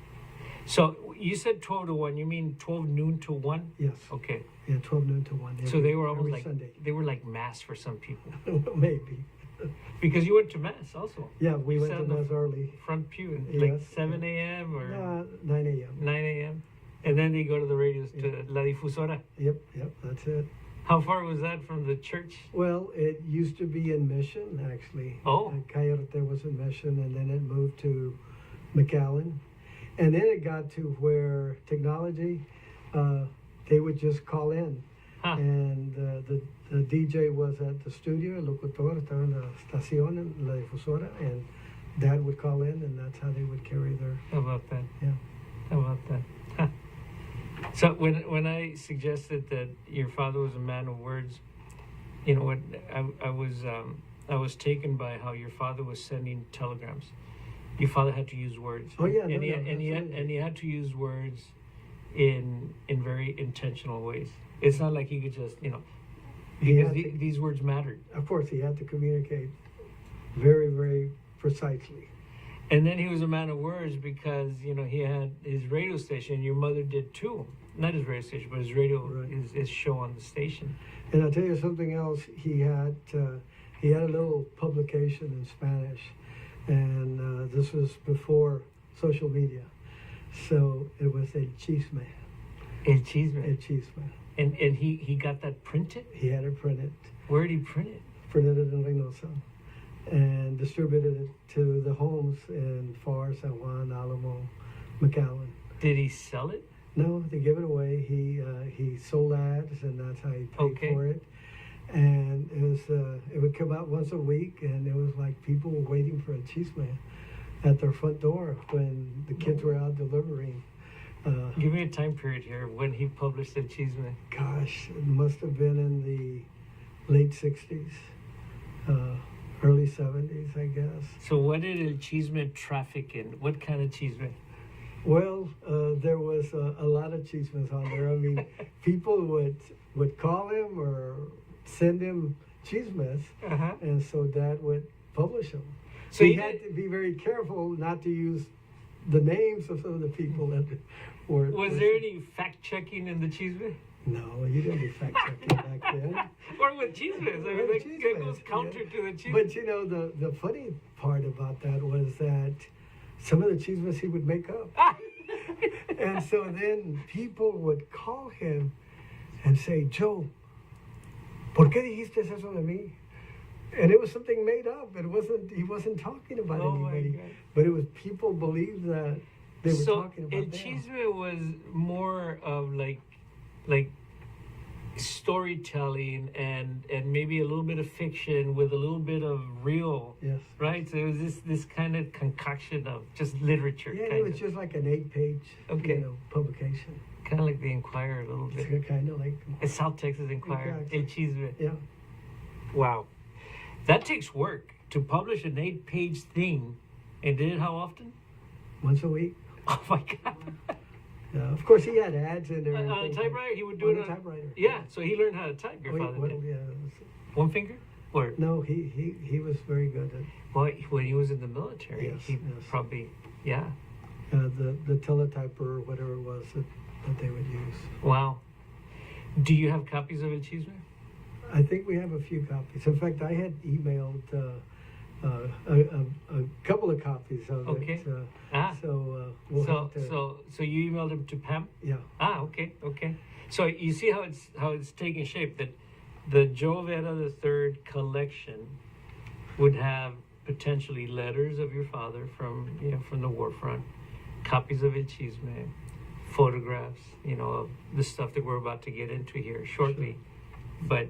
So you said 12 to 1. You mean 12 noon to 1? Yes. Okay. Yeah, 12 noon to 1. So they were almost like Sunday. they were like mass for some people. Maybe. Because you went to mass also. Yeah, we You went sat to in the mass early. Front pew, Yes, like 7 a.m. or 9 a.m. 9 a.m. And then they go to the radios to La Difusora. Yep, that's it. How far was that from the church? Well, it used to be in Mission, actually. Oh. Cayarte was in Mission, and then it moved to McAllen. And then it got to where technology, they would just call in. Huh. And the DJ was at the studio, el locutor estaba en la estación, en La Difusora, and Dad would call in, and that's how they would carry their... How about that? Yeah. How about that? Huh. So when I suggested that your father was a man of words, you know what, I was taken by how your father was sending telegrams. Your father had to use words. Oh, yeah, and absolutely. he had to use words in very intentional ways. It's not like he could just, you know, because these words mattered. Of course, he had to communicate very, very precisely. And then he was a man of words because, you know, he had his radio station. Your mother did too. Not his radio station, but his radio, Right. his show on the station. And I'll tell you something else. He had a little publication in Spanish, and this was before social media. So it was El Chisme. El Chisme. El Chisme. And he got that printed? He had it printed. Where did he print it? Printed it in Reynosa and distributed it to the homes in Far, San Juan, Alamo, McAllen. Did he sell it? No, they gave it away. He sold ads, and that's how he paid Okay. for it. And it would come out once a week, and it was like people were waiting for a chisme at their front door when the kids were out delivering. Give me a time period here when he published El Chisme. Gosh, it must have been in the late 60s, early 70s, I guess. So what did El Chisme traffic in? What kind of chisme? Well, there was a lot of chismes on there. I mean, people would call him or send him chismes, Uh-huh. and so Dad would publish them. So he you had did- to be very careful not to use the names of some of the people that were. Was there any fact checking in the chisme? No, you didn't do fact checking back then. Or with chismes? I mean, that goes counter to the chisme. But you know, the funny part about that was that some of the chismes he would make up. And so then people would call him and say, Joe, ¿por qué dijiste eso de mí? And it was something made up. He wasn't talking about anybody. But it was, people believed that they were talking about them. So El Chisme was more of like storytelling and maybe a little bit of fiction with a little bit of real. Yes. Right? So it was this kind of concoction of just literature. Yeah, it was just like an 8-page publication. Kind of like the Inquirer a little bit. It's kind of like... The South Texas Inquirer. Exactly. El Chisme. Yeah. Wow. That takes work to publish an 8-page thing. And did it how often? Once a week. Oh my God. Yeah, of course, he had ads in there. On a typewriter? He would do it on a typewriter. Yeah, so he learned how to type, your father did. Yeah. One finger? Or No, he was very good at well, when he was in the military, Yes, he yes. probably, yeah. the teletyper or whatever it was that they would use. Wow. Do you have copies of El Chisme? I think we have a few copies. In fact, I had emailed a couple of copies of Okay. it. So we'll have to. So you emailed him to Pam? Yeah. Okay. So you see how it's taking shape, that the Joe Vera III collection would have potentially letters of your father from the war front, copies of El Chisme, photographs, of the stuff that we're about to get into here shortly. Sure. But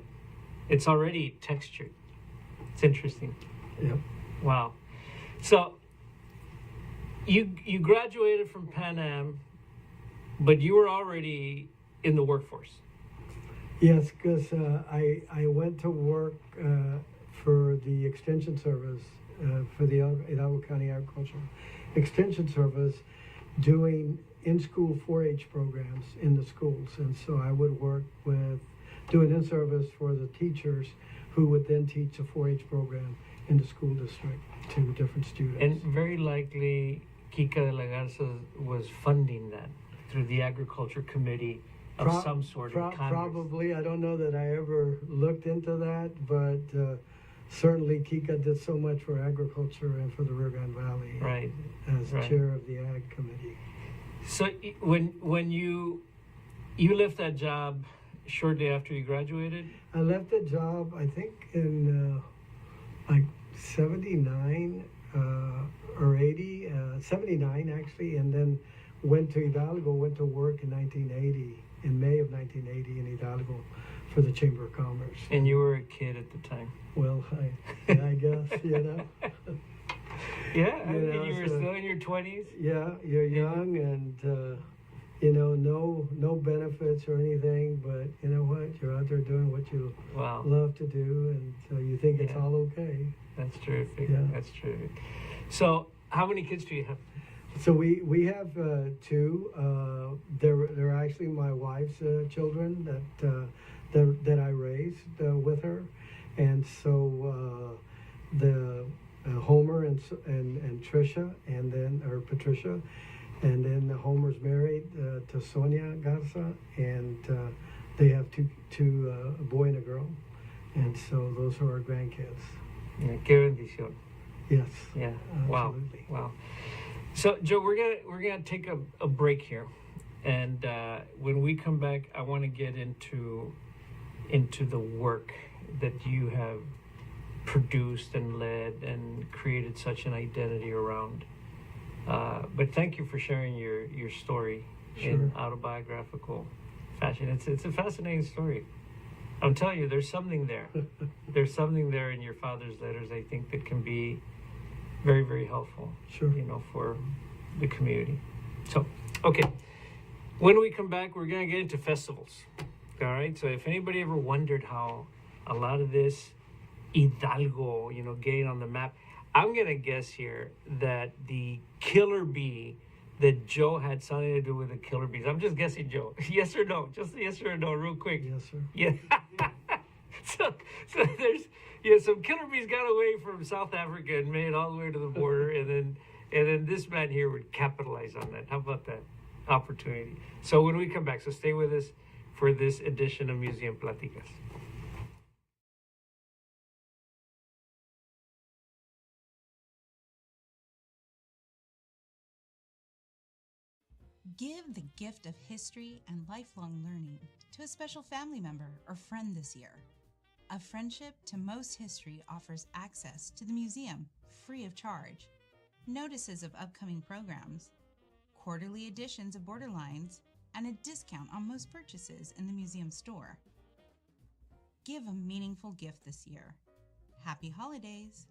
it's already textured. It's interesting. Yeah. Wow. So you graduated from Pan Am, but you were already in the workforce. Yes, because I went to work for the Extension Service, for the Hidalgo County Agricultural Extension Service, doing in-school 4-H programs in the schools. And so I would work with doing in-service for the teachers who would then teach a 4-H program in the school district to different students. And very likely Kika de la Garza was funding that through the Agriculture Committee of some sort in Congress. Probably. I don't know that I ever looked into that, but certainly Kika did so much for agriculture and for the Rio Grande Valley. Right. As chair of the Ag Committee. So when you left that job shortly after you graduated? I left the job, I think, in like 79 or 80, 79 actually, and then went to Hidalgo, went to work in 1980, in May of 1980 in Hidalgo for the Chamber of Commerce. And you were a kid at the time? Well, I guess, Yeah, I mean, you were still in your 20s? Yeah, you're young and, no benefits or anything, but you know what? You're out there doing what you love to do, and so you think it's all okay. That's terrific. Yeah. That's terrific. So, how many kids do you have? So we have 2. They're actually my wife's children that I raised with her, and so the Homer and Trisha, and then Patricia, and then Homer's married to Sonia Garza, and they have two a boy and a girl, and so those are our grandkids. Yeah, qué bendición. Yes. Yeah. Absolutely. Wow. So, Joe, we're gonna take a break here, and when we come back, I want to get into the work that you have produced and led and created such an identity around. But thank you for sharing your story in autobiographical fashion. It's a fascinating story. I'm telling you, there's something there. There's something there in your father's letters, I think, that can be very, very helpful. Sure. For the community. So, okay. When we come back, we're going to get into festivals. All right? So if anybody ever wondered how a lot of this Hidalgo, getting on the map, I'm going to guess here that the killer bee, that Joe had something to do with the killer bees. I'm just guessing, Joe. Yes or no? Just yes or no, real quick. Yes, sir. Yeah. so there's some killer bees got away from South Africa and made it all the way to the border, and then And then this man here would capitalize on that. How about that opportunity? So when we come back, so stay with us for this edition of Museum Pláticas. Give the gift of history and lifelong learning to a special family member or friend this year. A Friendship to Most History offers access to the museum free of charge, notices of upcoming programs, quarterly editions of Borderlines, and a discount on most purchases in the museum store. Give a meaningful gift this year. Happy holidays!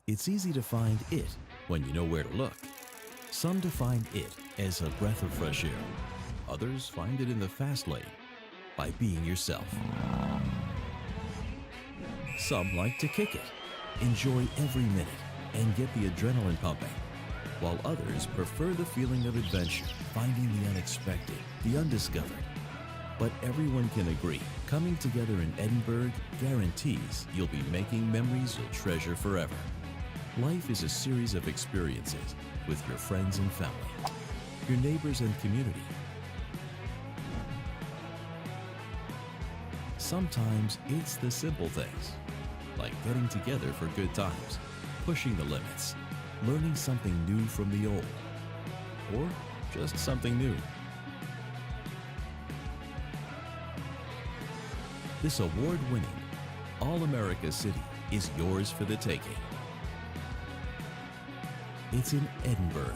It's easy to find it when you know where to look. Some define it as a breath of fresh air. Others find it in the fast lane by being yourself. Some like to kick it, enjoy every minute, and get the adrenaline pumping, while others prefer the feeling of adventure, finding the unexpected, the undiscovered. But everyone can agree, coming together in Edinburgh guarantees you'll be making memories you'll treasure forever. Life is a series of experiences with your friends and family, your neighbors and community. Sometimes it's the simple things, like getting together for good times, pushing the limits, learning something new from the old, or just something new. This award-winning, All-America City is yours for the taking. It's in Edinburgh.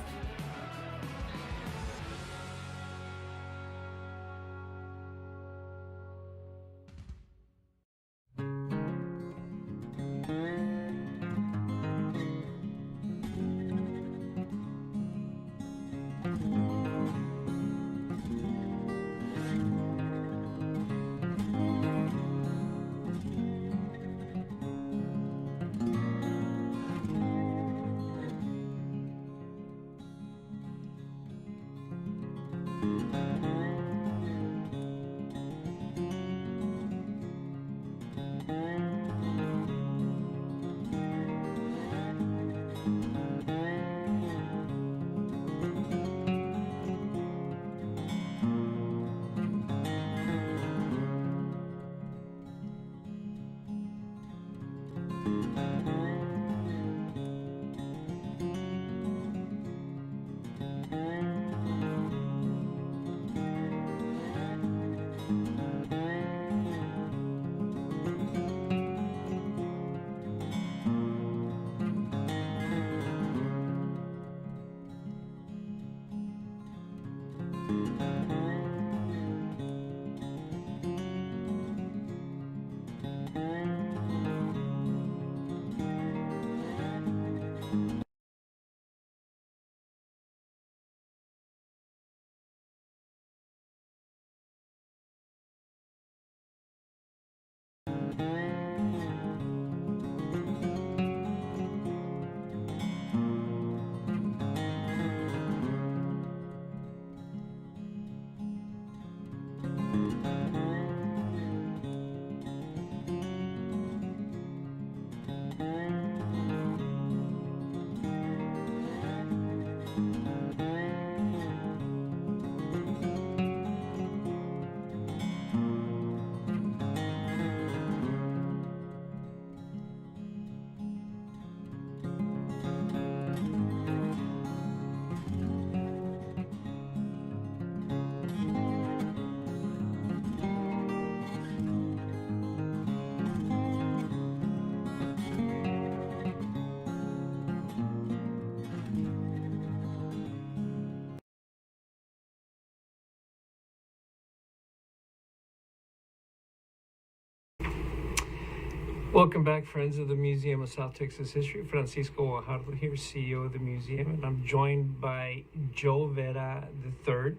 Welcome back, friends of the Museum of South Texas History. Francisco Guajardo here, CEO of the museum, and I'm joined by Joe Vera III.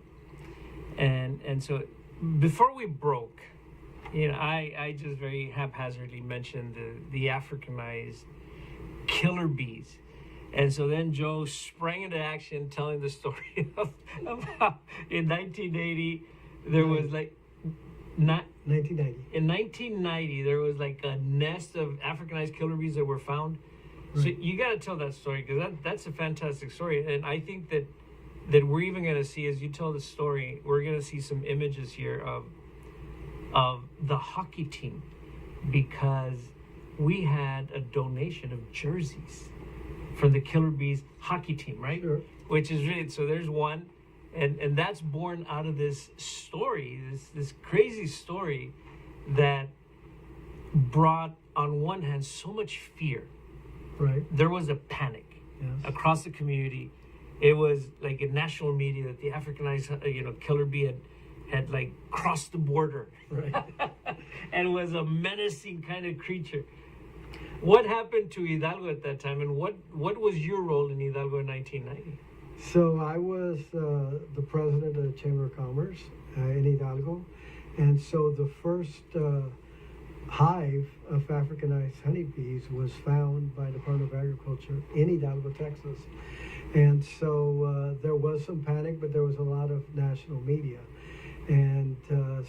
And so before we broke, I just very haphazardly mentioned the Africanized killer bees. And so then Joe sprang into action telling the story of how in 1980 there was like not 1990. in 1990 there was like a nest of Africanized killer bees that were found. Right. So you got to tell that story, because that's a fantastic story. And I think that we're even going to see, as you tell the story, we're going to see some images here of the hockey team, because we had a donation of jerseys from the Killer Bees hockey team, right? Sure. Which is really, so there's one, and that's born out of this story, this crazy story that brought, on one hand, so much fear. Right. There was a panic across the community. It was like in national media that the Africanized, killer bee had like crossed the border, right, and was a menacing kind of creature. What happened to Hidalgo at that time, and what was your role in Hidalgo in 1990? So I was the president of the Chamber of Commerce in Hidalgo, and so the first hive of Africanized honeybees was found by the Department of Agriculture in Hidalgo, Texas. And so there was some panic, but there was a lot of national media. And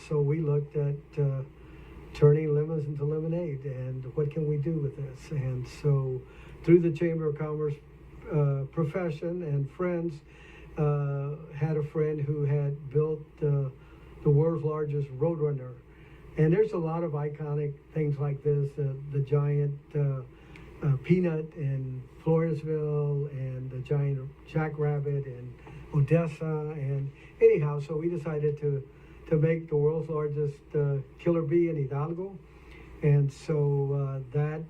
so we looked at turning lemons into lemonade, and what can we do with this? And so through the Chamber of Commerce profession and friends, had a friend who had built the world's largest roadrunner. And there's a lot of iconic things like this, the giant peanut in Floresville, and the giant jackrabbit in Odessa. And anyhow, so we decided to make the world's largest killer bee in Hidalgo. And so that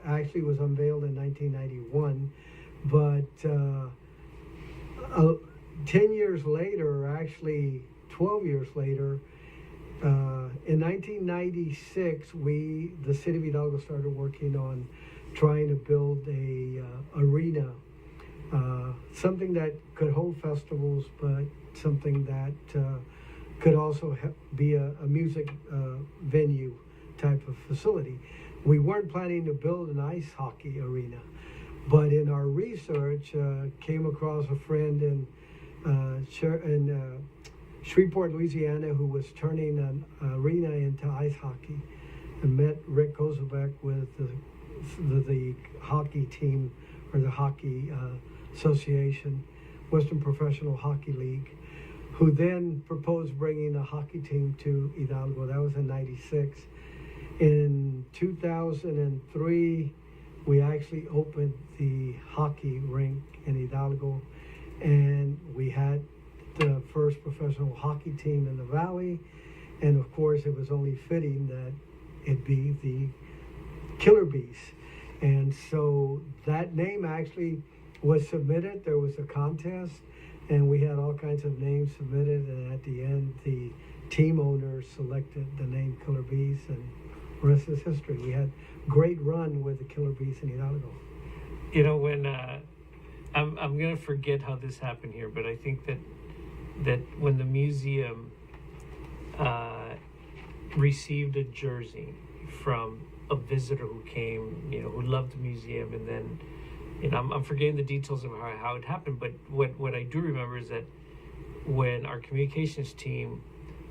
actually was unveiled in 1991. But 10 years later, actually 12 years later, in 1996, the city of Hidalgo started working on trying to build a arena, something that could hold festivals, but something that could also be a music venue type of facility. We weren't planning to build an ice hockey arena, but in our research, came across a friend in Shreveport, Louisiana, who was turning an arena into ice hockey, and met Rick Kozubek with the hockey team, or the hockey association, Western Professional Hockey League, who then proposed bringing a hockey team to Hidalgo. That was in 96. In 2003, we actually opened the hockey rink in Hidalgo, and we had the first professional hockey team in the valley. And of course, it was only fitting that it be the Killer Bees. And so that name actually was submitted. There was a contest, and we had all kinds of names submitted, and at the end, the team owners selected the name Killer Bees, and the rest is history. We had great run with the Killer Bees in Hidalgo. When I'm gonna forget how this happened here, but I think that when the museum received a jersey from a visitor who came, who loved the museum, and then, I'm forgetting the details of how it happened, but what I do remember is that when our communications team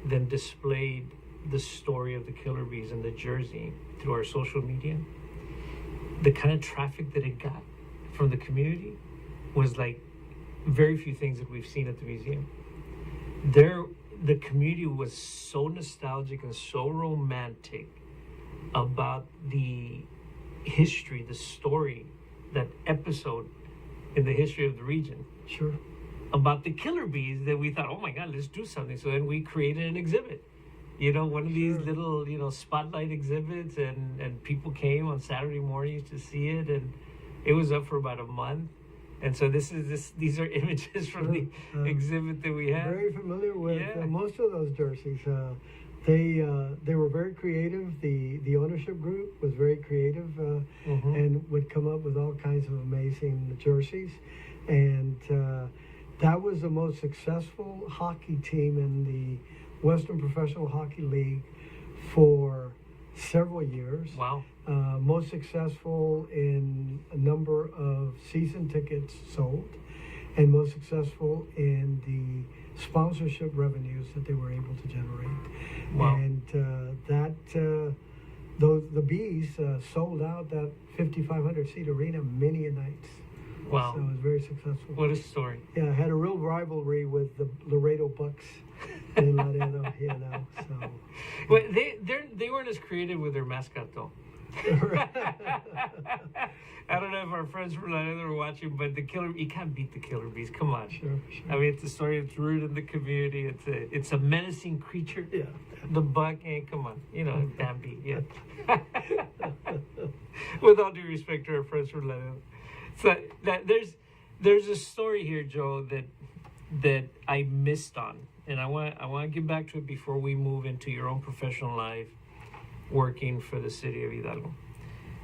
then displayed the story of the Killer Bees and the jersey through our social media, the kind of traffic that it got from the community was like very few things that we've seen at the museum. The community was so nostalgic and so romantic about the history, the story, that episode in the history of the region. Sure. About the Killer Bees, that we thought, oh my God, let's do something. So then we created an exhibit. One of these little, spotlight exhibits, and people came on Saturday mornings to see it, and it was up for about a month. And so these are images from the exhibit that we had. Very familiar with most of those jerseys. They were very creative. The ownership group was very creative and would come up with all kinds of amazing jerseys. And that was the most successful hockey team in the Western Professional Hockey League for several years. Wow. Most successful in a number of season tickets sold, and most successful in the sponsorship revenues that they were able to generate. Wow. And the Bees sold out that 5,500 seat arena many a nights. Wow. So it was very successful. What a story. Yeah, it had a real rivalry with the Laredo Bucks in Laredo, so. Well, they weren't as creative with their mascot, though. I don't know if our friends from Laredo are watching, but you can't beat the Killer Bees. Come on. Sure. I mean, it's a story that's rooted in the community. It's a menacing creature. Yeah. The buck, come on. Bambi, yeah. With all due respect to our friends from Laredo. So there's a story here, Joe, that I missed on. And I want to get back to it before we move into your own professional life working for the city of Hidalgo.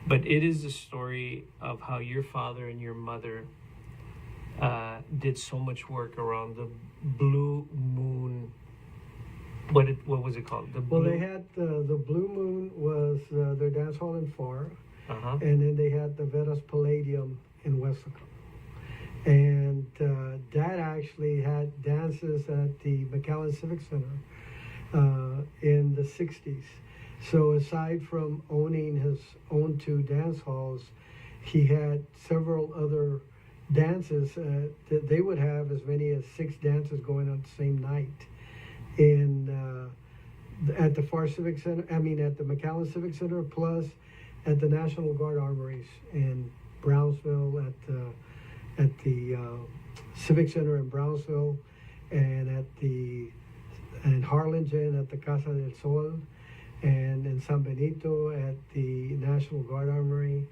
But it is the story of how your father and your mother did so much work around the Blue Moon. What was it called? They had the Blue Moon was their dance hall in Far, Uh-huh. and then they had the Vera's Palladium in Westlaco. And Dad actually had dances at the McAllen Civic Center in the 60s. So aside from owning his own two dance halls, he had several other dances that they would have as many as 6 dances going on the same night at the Far Civic Center, at the McAllen Civic Center, plus at the National Guard Armories in Brownsville, at the Civic Center in Brownsville, and in Harlingen at the Casa del Sol, and in San Benito at the National Guard Armory.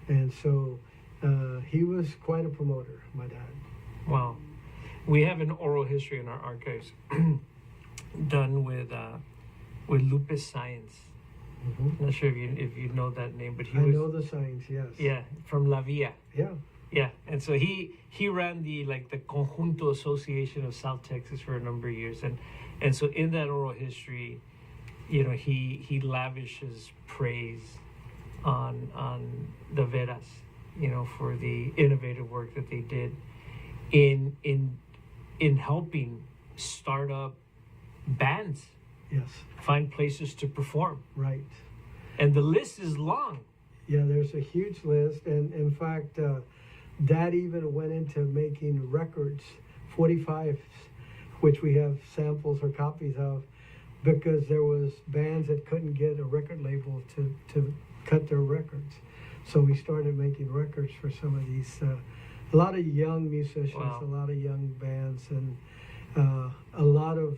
And so he was quite a promoter, my dad. Wow. We have an oral history in our archives done with Lupus Science. Mm-hmm. Not sure if you know that name, but I know the signs, yes. Yeah, from La Villa. Yeah. Yeah, and so he ran the Conjunto Association of South Texas for a number of years, and so in that oral history, he lavishes praise on the Veras, for the innovative work that they did in helping start up bands, Yes. find places to perform, Right. and the list is long. Yeah, there's a huge list, and in fact, Dad even went into making records, 45s, which we have samples or copies of, because there was bands that couldn't get a record label to cut their records. So we started making records for some of these, a lot of young musicians, Wow. a lot of young bands, and a lot of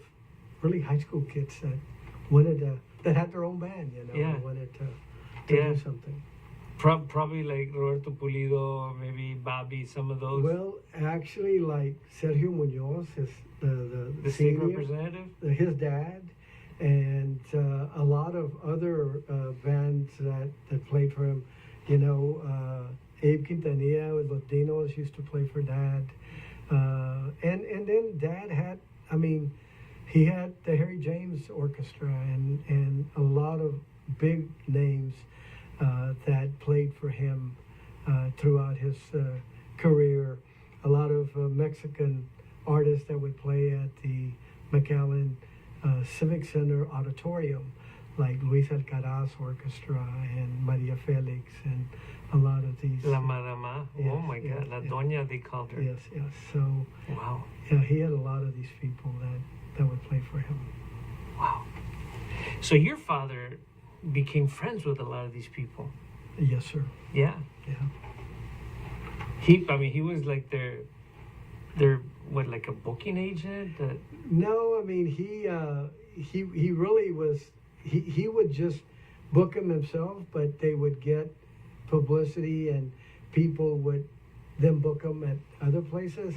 really high school kids that had their own band, Yeah. wanted to Yeah. do something. Probably like Roberto Pulido, maybe Bobby, some of those. Well, actually, like Sergio Munoz, the state senior, representative. his dad, and a lot of other bands that played for him. Abe Quintanilla with Los Dinos used to play for Dad, and then Dad had, he had the Harry James Orchestra and a lot of big names that played for him throughout his career. A lot of Mexican artists that would play at the McAllen Civic Center Auditorium, like Luis Alcaraz Orchestra and Maria Felix, and a lot of these. La Madama. Yes, Oh my God. yes, La yes. Doña, they called her. Yes. So Wow. yeah, he had a lot of these people that would play for him. Wow. So your father became friends with a lot of these people. Yes, sir. Yeah. Yeah. He was like their like a booking agent? No, he really was. He would just book them himself, but they would get publicity, and people would then book them at other places.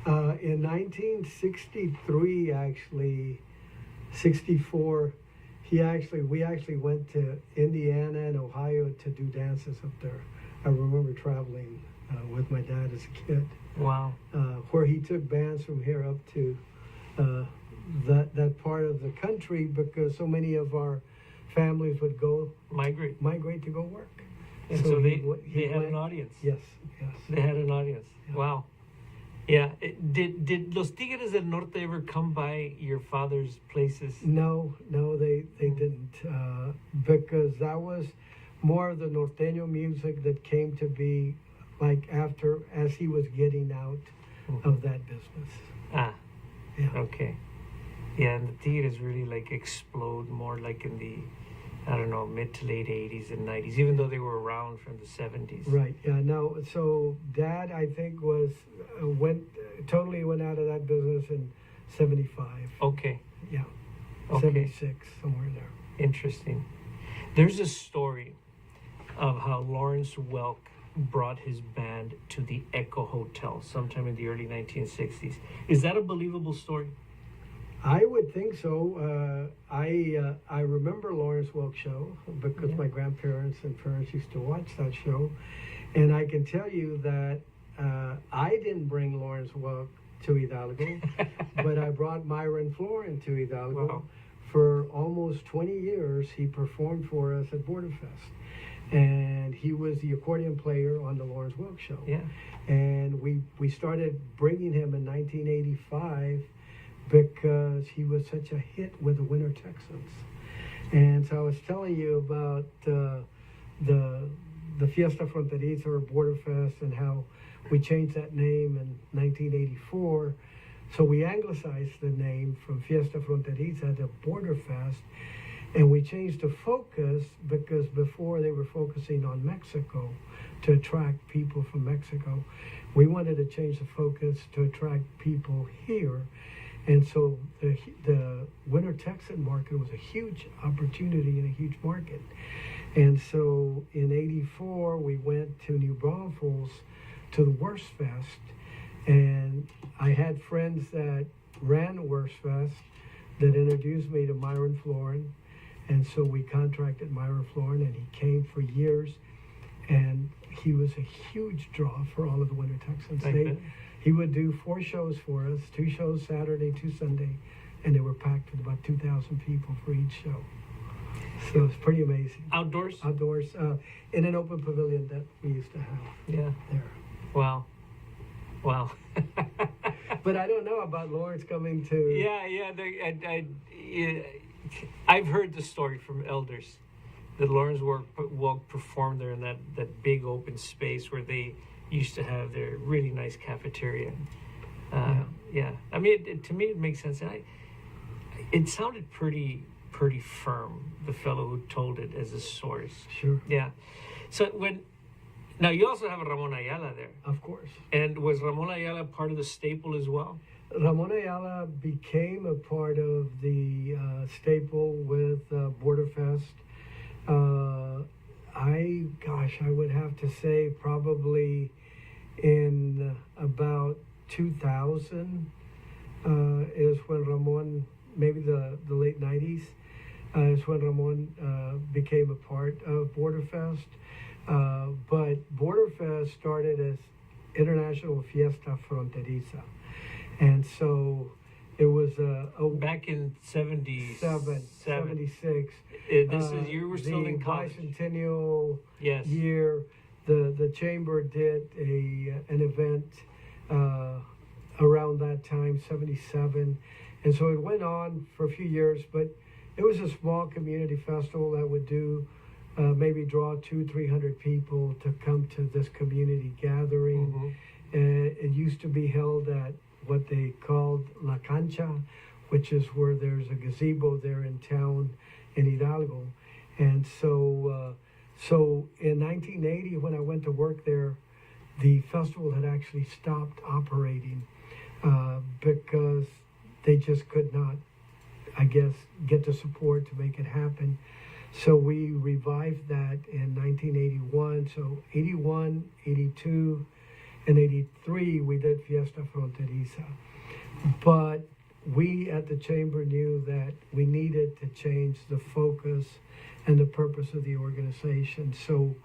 In 1963, actually, 64, We actually went to Indiana and Ohio to do dances up there. I remember traveling with my dad as a kid. Wow. Where he took bands from here up to that part of the country, because so many of our families would go Migrate. to go work. And so they had went, an audience. Yes. They had an audience. Yeah. Wow. Yeah. Did Los Tigres del Norte ever come by your father's places? No, they didn't, because that was more of the norteño music that came to be like as he was getting out of that business. Ah. Yeah. Okay. Yeah, and the Tigres really like explode more like in the, I don't know, mid to late 80s and 90s, even though they were around from the 70s. Right. Yeah. No. So Dad, I think, went out of that business in '75. Okay. Yeah. Okay. 76, somewhere there. Interesting. There's a story of how Lawrence Welk brought his band to the Echo Hotel sometime in the early 1960s. Is that a believable story? I would think so. I remember Lawrence Welk show because my grandparents and parents used to watch that show, and I can tell you that I didn't bring Lawrence Welk to Hidalgo, but I brought Myron Florin to Hidalgo. Wow. For almost 20 years, he performed for us at Borderfest, and he was the accordion player on the Lawrence Welk show. Yeah. And we started bringing him in 1985. Because he was such a hit with the Winter Texans. And so I was telling you about the Fiesta Fronteriza or Borderfest and how we changed that name in 1984. So we anglicized the name from Fiesta Fronteriza to Borderfest, and we changed the focus because before they were focusing on Mexico to attract people from Mexico. We wanted to change the focus to attract people here. And so the Winter Texan market was a huge opportunity and a huge market. And so in '84, we went to New Braunfels to the Wurstfest. And I had friends that ran Wurstfest that introduced me to Myron Florin. And so we contracted Myron Florin, and he came for years. And he was a huge draw for all of the Winter Texans. He would do 4 shows for us, 2 shows Saturday, 2 Sunday, and they were packed with about 2,000 people for each show. So it's pretty amazing. Outdoors? Outdoors, in an open pavilion that we used to have. Yeah. There. Wow. But I don't know about Lawrence coming to... Yeah. I've heard the story from elders that Lawrence Welk performed there in that big open space where they used to have their really nice cafeteria. Yeah. I mean, to me, it makes sense. And it sounded pretty firm, the fellow who told it as a source. Sure. Yeah. So now you also have Ramon Ayala there. Of course. And was Ramon Ayala part of the staple as well? Ramon Ayala became a part of the staple with Borderfest. I would have to say probably in about 2000 is when Ramon, maybe the late 90s, is when Ramon became a part of Borderfest. But Borderfest started as International Fiesta Fronteriza. And so it was back in 76. This is, you were still in college. The bicentennial Yes. year, the chamber did an event around that time, 77. And so it went on for a few years, but it was a small community festival that would do maybe draw 200-300 people to come to this community gathering. Mm-hmm. It used to be held at what they called La Cancha, which is where there's a gazebo there in town in Hidalgo. And so in 1980, when I went to work there, the festival had actually stopped operating because they just could not, I guess, get the support to make it happen. So we revived that in 1981. So 81, 82, and 83, we did Fiesta Fronteriza. But we at the Chamber knew that we needed to change the focus and the purpose of the organization. So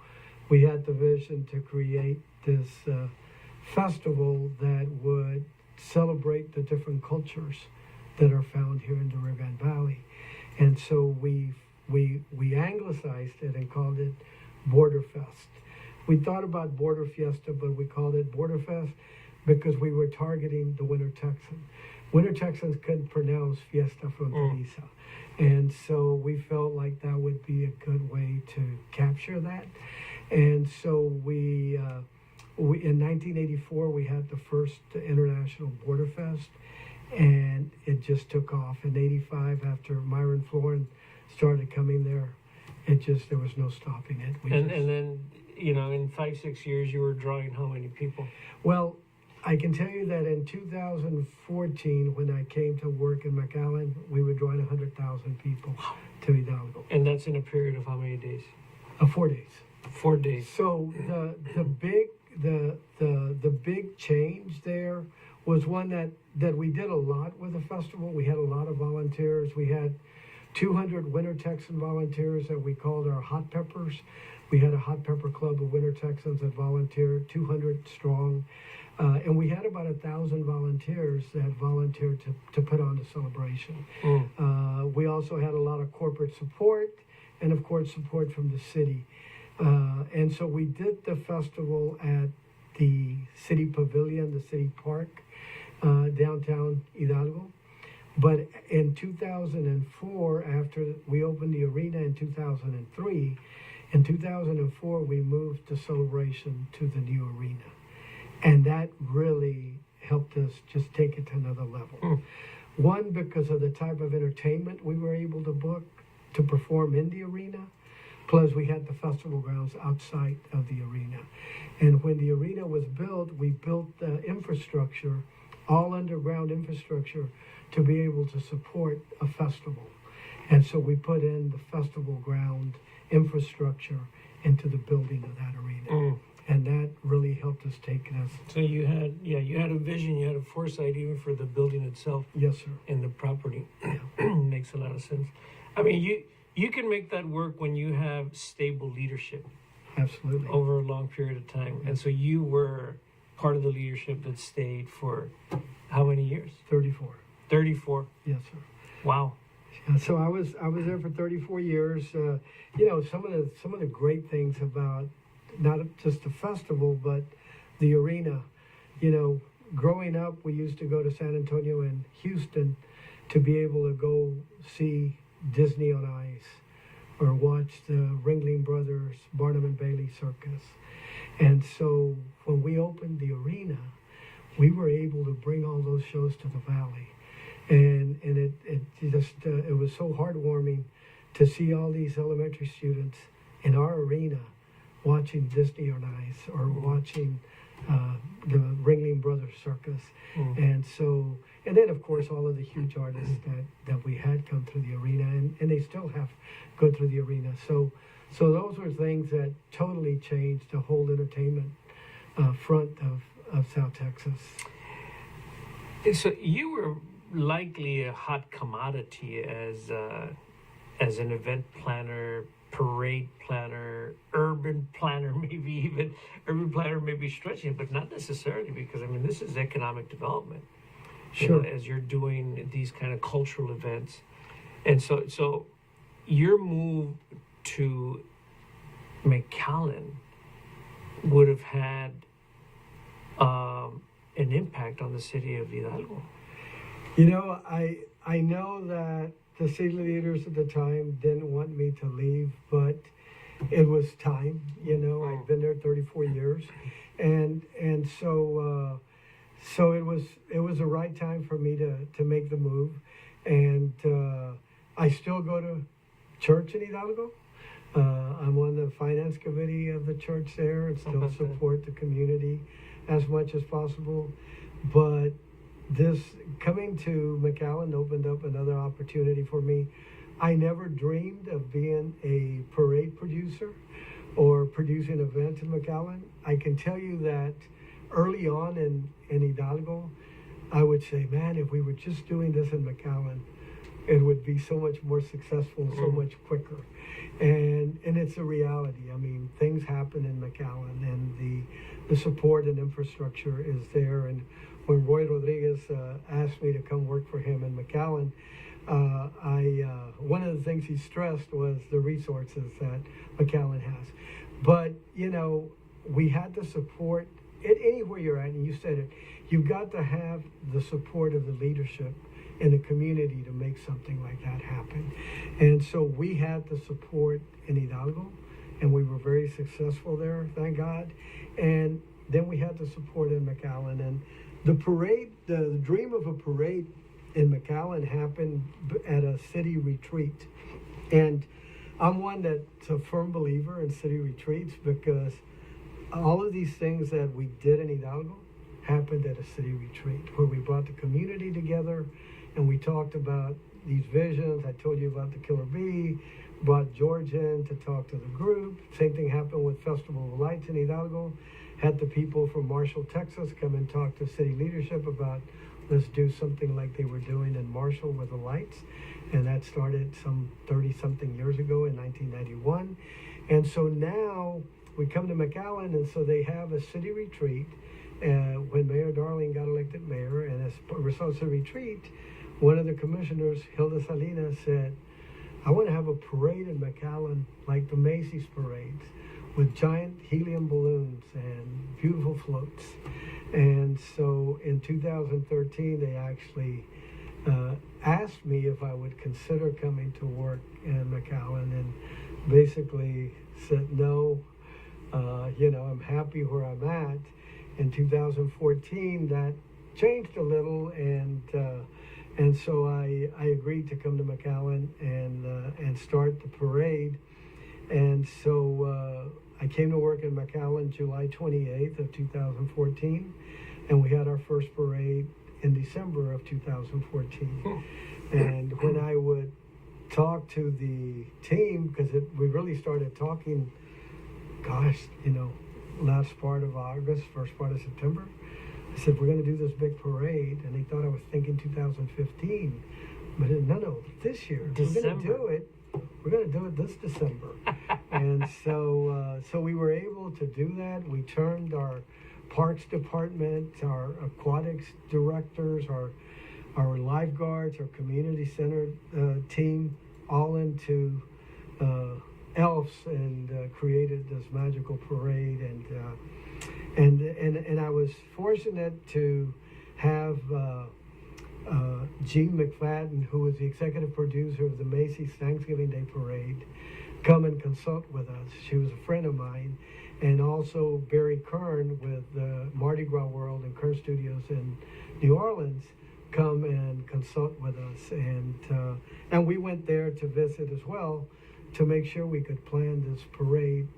we had the vision to create this festival that would celebrate the different cultures that are found here in the Rio Grande Valley. And so we anglicized it and called it Border Fest. We thought about Border Fiesta, but we called it Border Fest because we were targeting the Winter Texan. Winter Texans couldn't pronounce Fiesta Fronteriza. And so we felt like that would be a good way to capture that. And so we in 1984, we had the first International Border Fest, and it just took off. In 85, after Myron Florin started coming there, there was no stopping it. And then, you know, in 5-6 years, you were drawing how many people? Well, I can tell you that in 2014, when I came to work in McAllen, we were drawing 100,000 people to Hidalgo. And that's in a period of how many days? 4 days. 4 days. So the big change there was one that we did a lot with the festival. We had a lot of volunteers. We had 200 Winter Texan volunteers that we called our Hot Peppers. We had a Hot Pepper Club of Winter Texans that volunteered, 200 strong. And we had about 1,000 volunteers that volunteered to put on the celebration. We also had a lot of corporate support and, of course, support from the city. And so we did the festival at the city pavilion, the city park, downtown Hidalgo. But in 2004, after we opened the arena in 2003, in 2004, we moved the celebration to the new arena. And that really helped us just take it to another level. One, because of the type of entertainment we were able to book to perform in the arena. Plus, we had the festival grounds outside of the arena. And when the arena was built, we built the infrastructure, all underground infrastructure, to be able to support a festival. And so we put in the festival ground infrastructure into the building of that arena. And that really helped us take us. So you had a vision, you had a foresight even for the building itself. Yes, sir. And the property. Makes a lot of sense. I mean, you can make that work when you have stable leadership. Absolutely. Over a long period of time. And so you were part of the leadership that stayed for how many years? 34. 34. Yes, sir. Wow. Yeah, so I was there for 34 years. You know, some of the great things about not just the festival, but the arena. You know, growing up, we used to go to San Antonio and Houston to be able to go see Disney on Ice or watch the Ringling Brothers Barnum and Bailey Circus. And so when we opened the arena, we were able to bring all those shows to the valley. And it was so heartwarming to see all these elementary students in our arena watching Disney on Ice or watching the Ringling Brothers Circus. And then of course all of the huge artists that we had come through the arena, and they still have go through the arena. So those were things that totally changed the whole entertainment front of South Texas. So you were likely a hot commodity as an event planner, parade planner, urban planner, maybe even urban planner may be stretching, but not necessarily, because I mean this is economic development. Sure. You know, as you're doing these kind of cultural events, and so your move to McAllen would have had an impact on the city of Hidalgo. You know, I know that the city leaders at the time didn't want me to leave, but it was time. You know, I'd been there 34 years, and so it was the right time for me to make the move. And I still go to church in Hidalgo. I'm on the finance committee of the church there and still support the community as much as possible. But this coming to McAllen opened up another opportunity for me. I never dreamed of being a parade producer or producing events in McAllen. I can tell you that early on in Hidalgo, I would say, man, if we were just doing this in McAllen, it would be so much more successful, so much quicker. And it's a reality. I mean, things happen in McAllen, and the support and infrastructure is there. And when Roy Rodriguez asked me to come work for him in McAllen, one of the things he stressed was the resources that McAllen has. But, you know, we had the support anywhere you're at, and you said it, you've got to have the support of the leadership in the community to make something like that happen. And so we had the support in Hidalgo, and we were very successful there, thank God. And then we had the support in McAllen. And the parade, the dream of a parade in McAllen happened at a city retreat. And I'm one that's a firm believer in city retreats, because all of these things that we did in Hidalgo happened at a city retreat, where we brought the community together and we talked about these visions. I told you about the Killer Bee, brought George in to talk to the group. Same thing happened with Festival of Lights in Hidalgo. Had the people from Marshall, Texas come and talk to city leadership about, let's do something like they were doing in Marshall with the lights. And that started some 30-something years ago in 1991. And so now we come to McAllen, and so they have a city retreat. When Mayor Darling got elected mayor, and as a result of the retreat, one of the commissioners, Hilda Salinas, said, I want to have a parade in McAllen like the Macy's parades, with giant helium balloons and beautiful floats. And so in 2013, they actually asked me if I would consider coming to work in McAllen, and basically said no. I'm happy where I'm at. In 2014, that changed a little, and so I agreed to come to McAllen and start the parade. And so I came to work in McAllen July 28th of 2014, and we had our first parade in December of 2014. And when I would talk to the team, because we really started talking, last part of August, first part of September, I said, we're going to do this big parade. And they thought I was thinking 2015. But no, this year. December. We're going to do it this December. And so we were able to do that. We turned our parks department, our aquatics directors, our lifeguards, our community center team, all into elves, and created this magical parade. And I was fortunate to have Jean McFadden, who was the executive producer of the Macy's Thanksgiving Day Parade, come and consult with us. She was a friend of mine. And also Barry Kern with Mardi Gras World and Kern Studios in New Orleans come and consult with us. And we went there to visit as well, to make sure we could plan this parade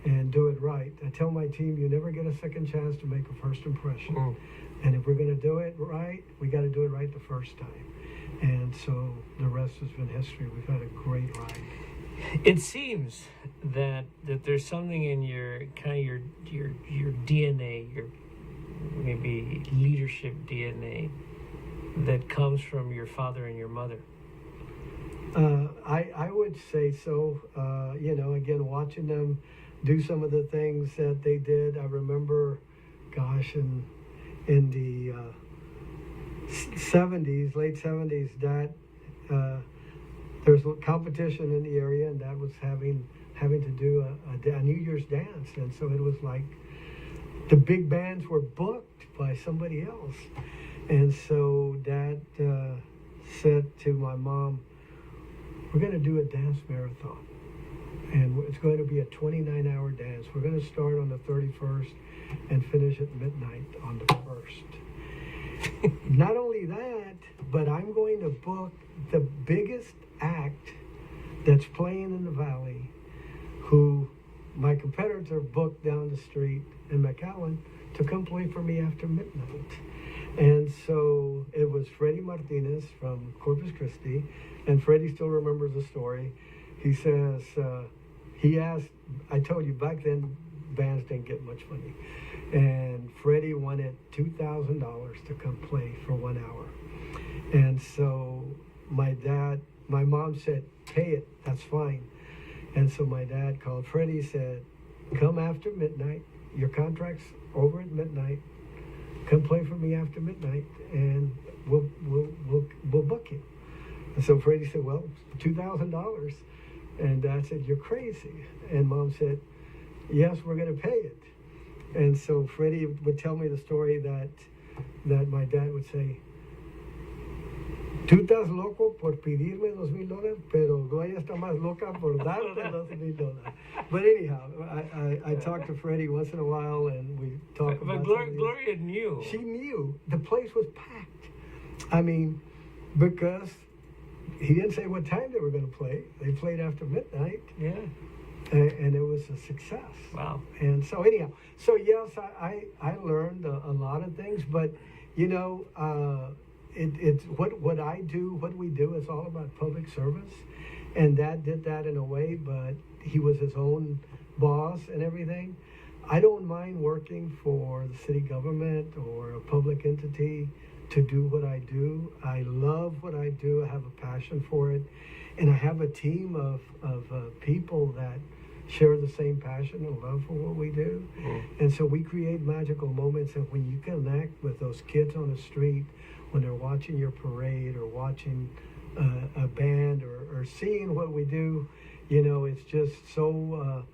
and do it right. I tell my team, you never get a second chance to make a first impression. And if we're going to do it right, we got to do it right the first time. And so the rest has been history. We've had a great ride. It seems that there's something in your DNA, your maybe leadership DNA, that comes from your father and your mother. I would say so. Again, watching them do some of the things that they did. I remember, in the 70s, late 70s, that there was competition in the area, and that was having to do a New Year's dance. And so it was like the big bands were booked by somebody else. And so Dad said to my mom, we're going to do a dance marathon. And it's going to be a 29-hour dance. We're going to start on the 31st and finish at midnight on the 1st. Not only that, but I'm going to book the biggest act that's playing in the valley, who my competitor booked down the street in McAllen to come play for me after midnight. And so it was Freddie Martinez from Corpus Christi, and Freddie still remembers the story. He says, he asked, I told you back then, bands didn't get much money. And Freddie wanted $2,000 to come play for 1 hour. And so my mom said, pay it, that's fine. And so my dad called Freddie, said, come after midnight, your contract's over at midnight, come play for me after midnight, and we'll book you. And so Freddie said, well, $2,000. And Dad said, you're crazy. And Mom said, yes, we're going to pay it. And so Freddie would tell me the story that my dad would say, tú estás loco por pedirme $2,000, pero Gloria está más loca por darte $2,000. But anyhow, I talk to Freddie once in a while, and we talk about. But Gloria knew. She knew. The place was packed. I mean, because he didn't say what time they were going to play. They played after midnight. Yeah. And it was a success. Wow. And so anyhow, so yes, I learned a lot of things, but you know, it's what I do, what we do is all about public service, and Dad did that in a way, but he was his own boss and everything. I don't mind working for the city government or a public entity to do what I do. I love what I do. I have a passion for it, and I have a team of people that share the same passion and love for what we do. And so we create magical moments, and when you connect with those kids on the street, when they're watching your parade or watching a band or seeing what we do, you know, it's just so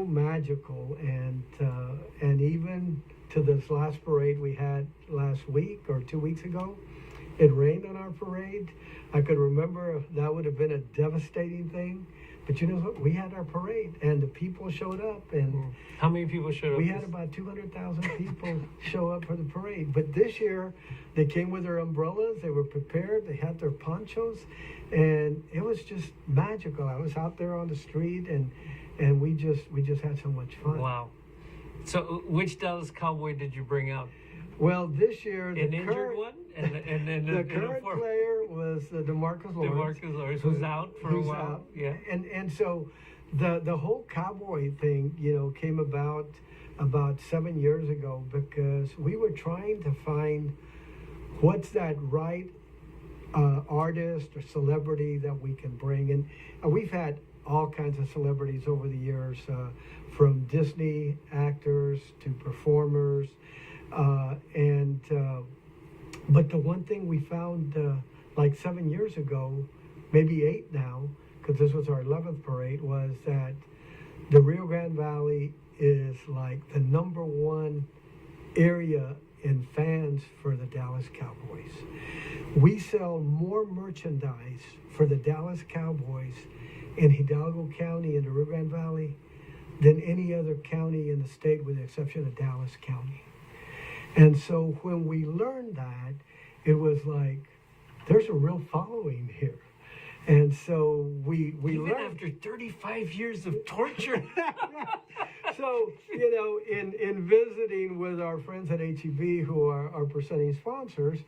magical. And even to this last parade we had last week or 2 weeks ago, it rained on our parade. I could remember that would have been a devastating thing. But you know what? We had our parade, and the people showed up. And how many people showed up? We had about 200,000 people show up for the parade. But this year, they came with their umbrellas. They were prepared. They had their ponchos, and it was just magical. I was out there on the street, and we just had so much fun. Wow. So, which Dallas Cowboy did you bring out? Well, this year an injured one, and the current player was DeMarcus Lawrence. DeMarcus Lawrence, who's out for a while. Out. Yeah, and so the whole cowboy thing, you know, came about 7 years ago because we were trying to find what's that right artist or celebrity that we can bring, and we've had all kinds of celebrities over the years, from Disney actors to performers. But the one thing we found like 7 years ago, maybe 8 now, because this was our 11th parade, was that the Rio Grande Valley is like the #1 area in fans for the Dallas Cowboys. We sell more merchandise for the Dallas Cowboys in Hidalgo County in the Rio Grande Valley than any other county in the state, with the exception of Dallas County. And so when we learned that, it was like, there's a real following here. And so we even learned. After 35 years of torture. So, you know, in visiting with our friends at HEB, who are our presenting sponsors,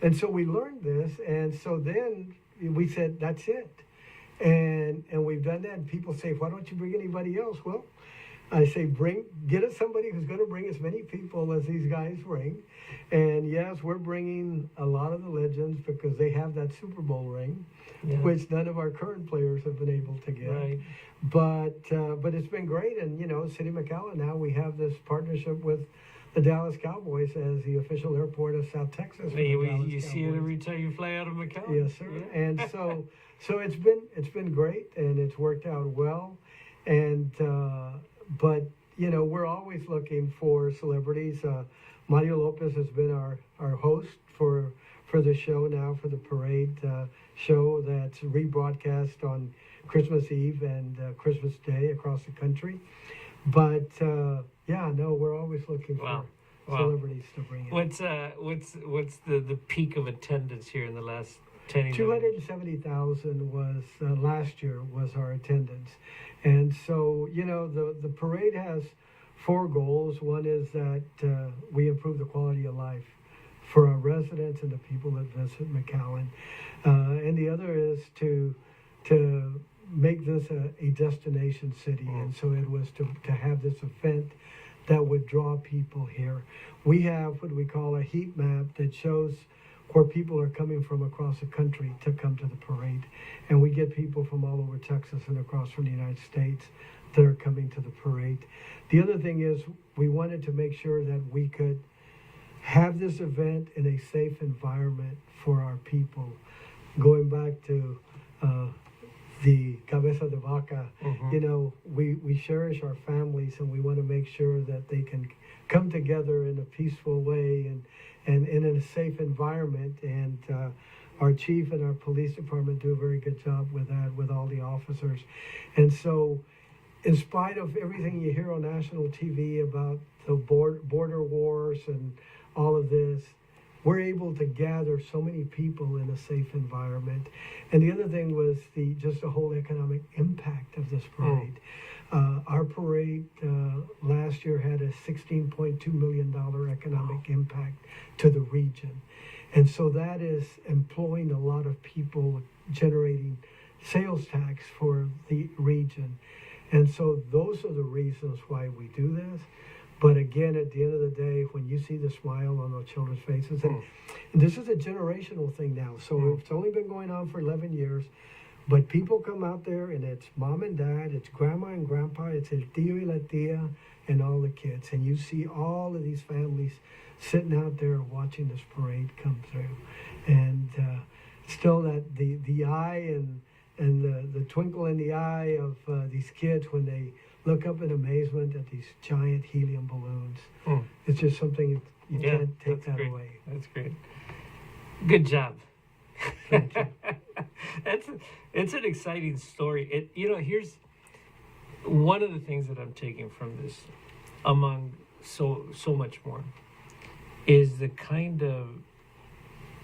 and so we learned this, and so then we said, that's it. And we've done that, and people say, why don't you bring anybody else? Well, I say, get us somebody who's going to bring as many people as these guys bring. And yes, we're bringing a lot of the legends because they have that Super Bowl ring, which none of our current players have been able to get. Right. But it's been great. And, you know, City of McAllen, now we have this partnership with the Dallas Cowboys as the official airport of South Texas. You see it every time you fly out of McAllen. Yes, sir. Yeah. And so it's been great, and it's worked out well. And but you know, we're always looking for celebrities. Mario Lopez has been our host for the show now, for the parade show that's rebroadcast on Christmas Eve and Christmas Day across the country. But we're always looking for celebrities to bring in. What's the peak of attendance here in the last 10 years? 270,000 was last year was our attendance. And so, you know, the parade has 4 goals. One is that we improve the quality of life for our residents and the people that visit McAllen. And the other is to make this a destination city, and so it was to have this event that would draw people here. We have what we call a heat map that shows where people are coming from across the country to come to the parade. And we get people from all over Texas and across from the United States that are coming to the parade. The other thing is we wanted to make sure that we could have this event in a safe environment for our people. Going back to the cabeza de vaca, you know, we cherish our families, and we want to make sure that they can come together in a peaceful way and in a safe environment. And our chief and our police department do a very good job with that, with all the officers. And so, in spite of everything you hear on national TV about the border wars and all of this, we're able to gather so many people in a safe environment. And the other thing was just the whole economic impact of this parade. Our parade last year had a $16.2 million economic impact to the region. And so that is employing a lot of people, generating sales tax for the region. And so those are the reasons why we do this. But again, at the end of the day, when you see the smile on those children's faces, and this is a generational thing now. So it's only been going on for 11 years, but people come out there, and it's mom and dad, it's grandma and grandpa, it's el tío y la tía, and all the kids. And you see all of these families sitting out there watching this parade come through. And still that the eye and the twinkle in the eye of these kids when they look up in amazement at these giant helium balloons. It's just something you can't take that great. away. That's great. Good job. Thank you. It's an exciting story. Here's one of the things that I'm taking from this, among so much more, is the kind of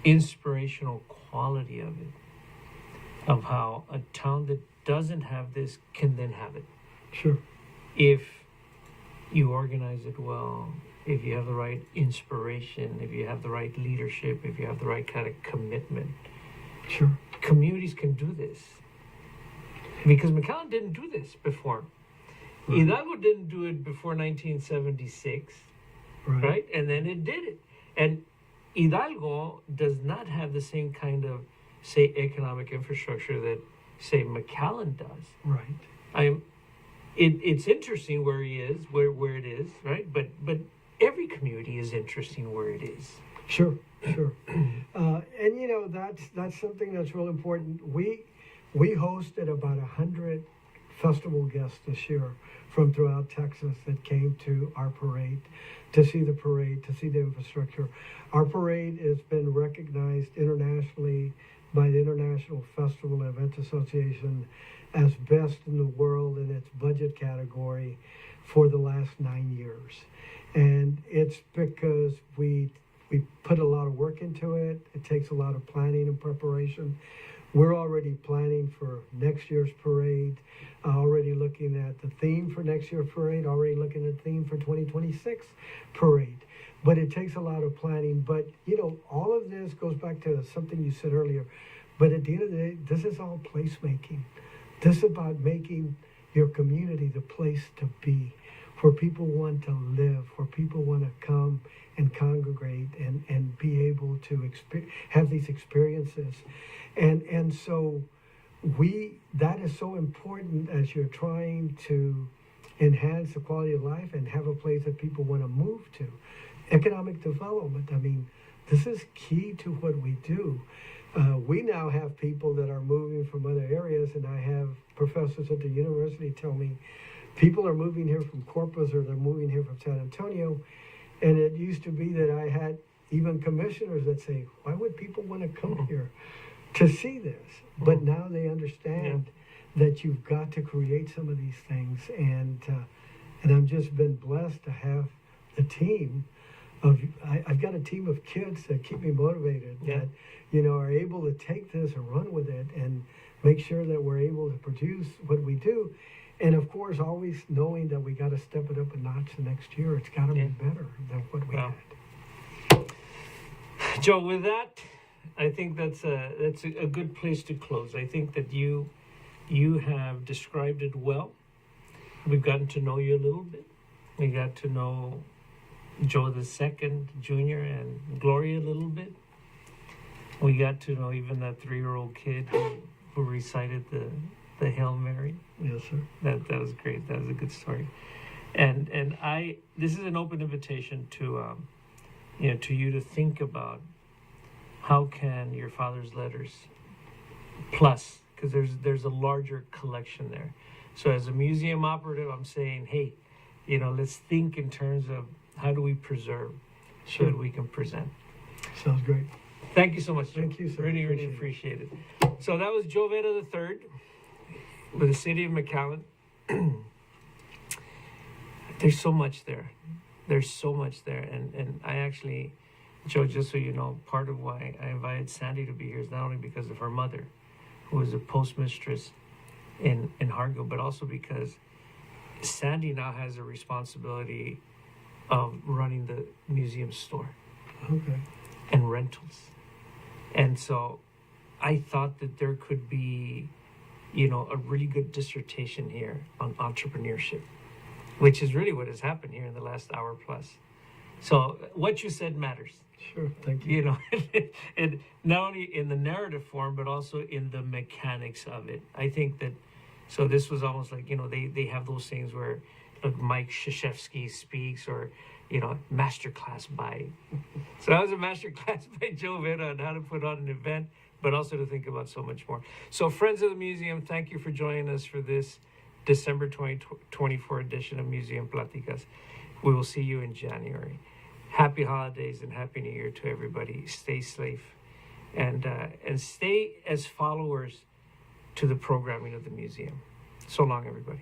inspirational quality of it, of how a town that doesn't have this can then have it. Sure. If you organize it well, if you have the right inspiration, if you have the right leadership, if you have the right kind of commitment. Sure. Communities can do this. Because McAllen didn't do this before. Hidalgo didn't do it before 1976, right? And then it did it. And Hidalgo does not have the same kind of, say, economic infrastructure that, say, McAllen does. Right. It's interesting where he is, where it is, right? But every community is interesting where it is. Sure. And you know, that's something that's real important. We hosted about 100 festival guests this year from throughout Texas that came to our parade, to see the parade, to see the infrastructure. Our parade has been recognized internationally by the International Festival and Event Association as best in the world in its budget category for the last 9 years. And it's because we put a lot of work into it. It takes a lot of planning and preparation. We're already planning for next year's parade, already looking at the theme for next year's parade, already looking at the theme for 2026 parade. But it takes a lot of planning. But, you know, all of this goes back to something you said earlier. But at the end of the day, this is all placemaking. This is about making your community the place to be, where people want to live, where people want to come and congregate and be able to have these experiences. And so that is so important as you're trying to enhance the quality of life and have a place that people want to move to. Economic development, I mean, this is key to what we do. We now have people that are moving from other areas, and I have professors at the university tell me people are moving here from Corpus or they're moving here from San Antonio. And it used to be that I had even commissioners that say, why would people want to come here to see this? But now they understand that you've got to create some of these things. And I've just been blessed to have the team of, I've got a team of kids that keep me motivated, that, you know, are able to take this and run with it and make sure that we're able to produce what we do. And of course, always knowing that we got to step it up a notch the next year. It's got to be better than what we had. Joe, with that, I think that's a good place to close. I think that you You have described it well. We've gotten to know you a little bit. We got to know Joe the Second Jr. and Gloria a little bit. We got to know even that 3-year-old kid who recited the Hail Mary. Yes, sir. That was great. That was a good story. And this is an open invitation to to you to think about how can your father's letters plus, because there's a larger collection there. So as a museum operative, I'm saying, hey, let's think in terms of how do we preserve so that we can present. Sounds great. Thank you so much, Joe. Thank you, sir. Really appreciate it. So that was Joe Vera III with the city of McAllen. There's so much there. There's so much there. And I actually, Joe, just so you know, part of why I invited Sandy to be here is not only because of her mother, who was a postmistress in Hargill, but also because Sandy now has a responsibility of running the museum store and rentals. And so I thought that there could be, a really good dissertation here on entrepreneurship, which is really what has happened here in the last hour plus. So what you said matters. Sure, thank you. And not only in the narrative form, but also in the mechanics of it. I think that, so this was almost like, they have those things where, look, Mike Krzyzewski speaks, or, masterclass by. So that was a masterclass by Joe Vera on how to put on an event, but also to think about so much more. So friends of the museum, thank you for joining us for this December 2024 edition of Museum Pláticas. We will see you in January. Happy holidays and Happy New Year to everybody. Stay safe and stay as followers to the programming of the museum. So long, everybody.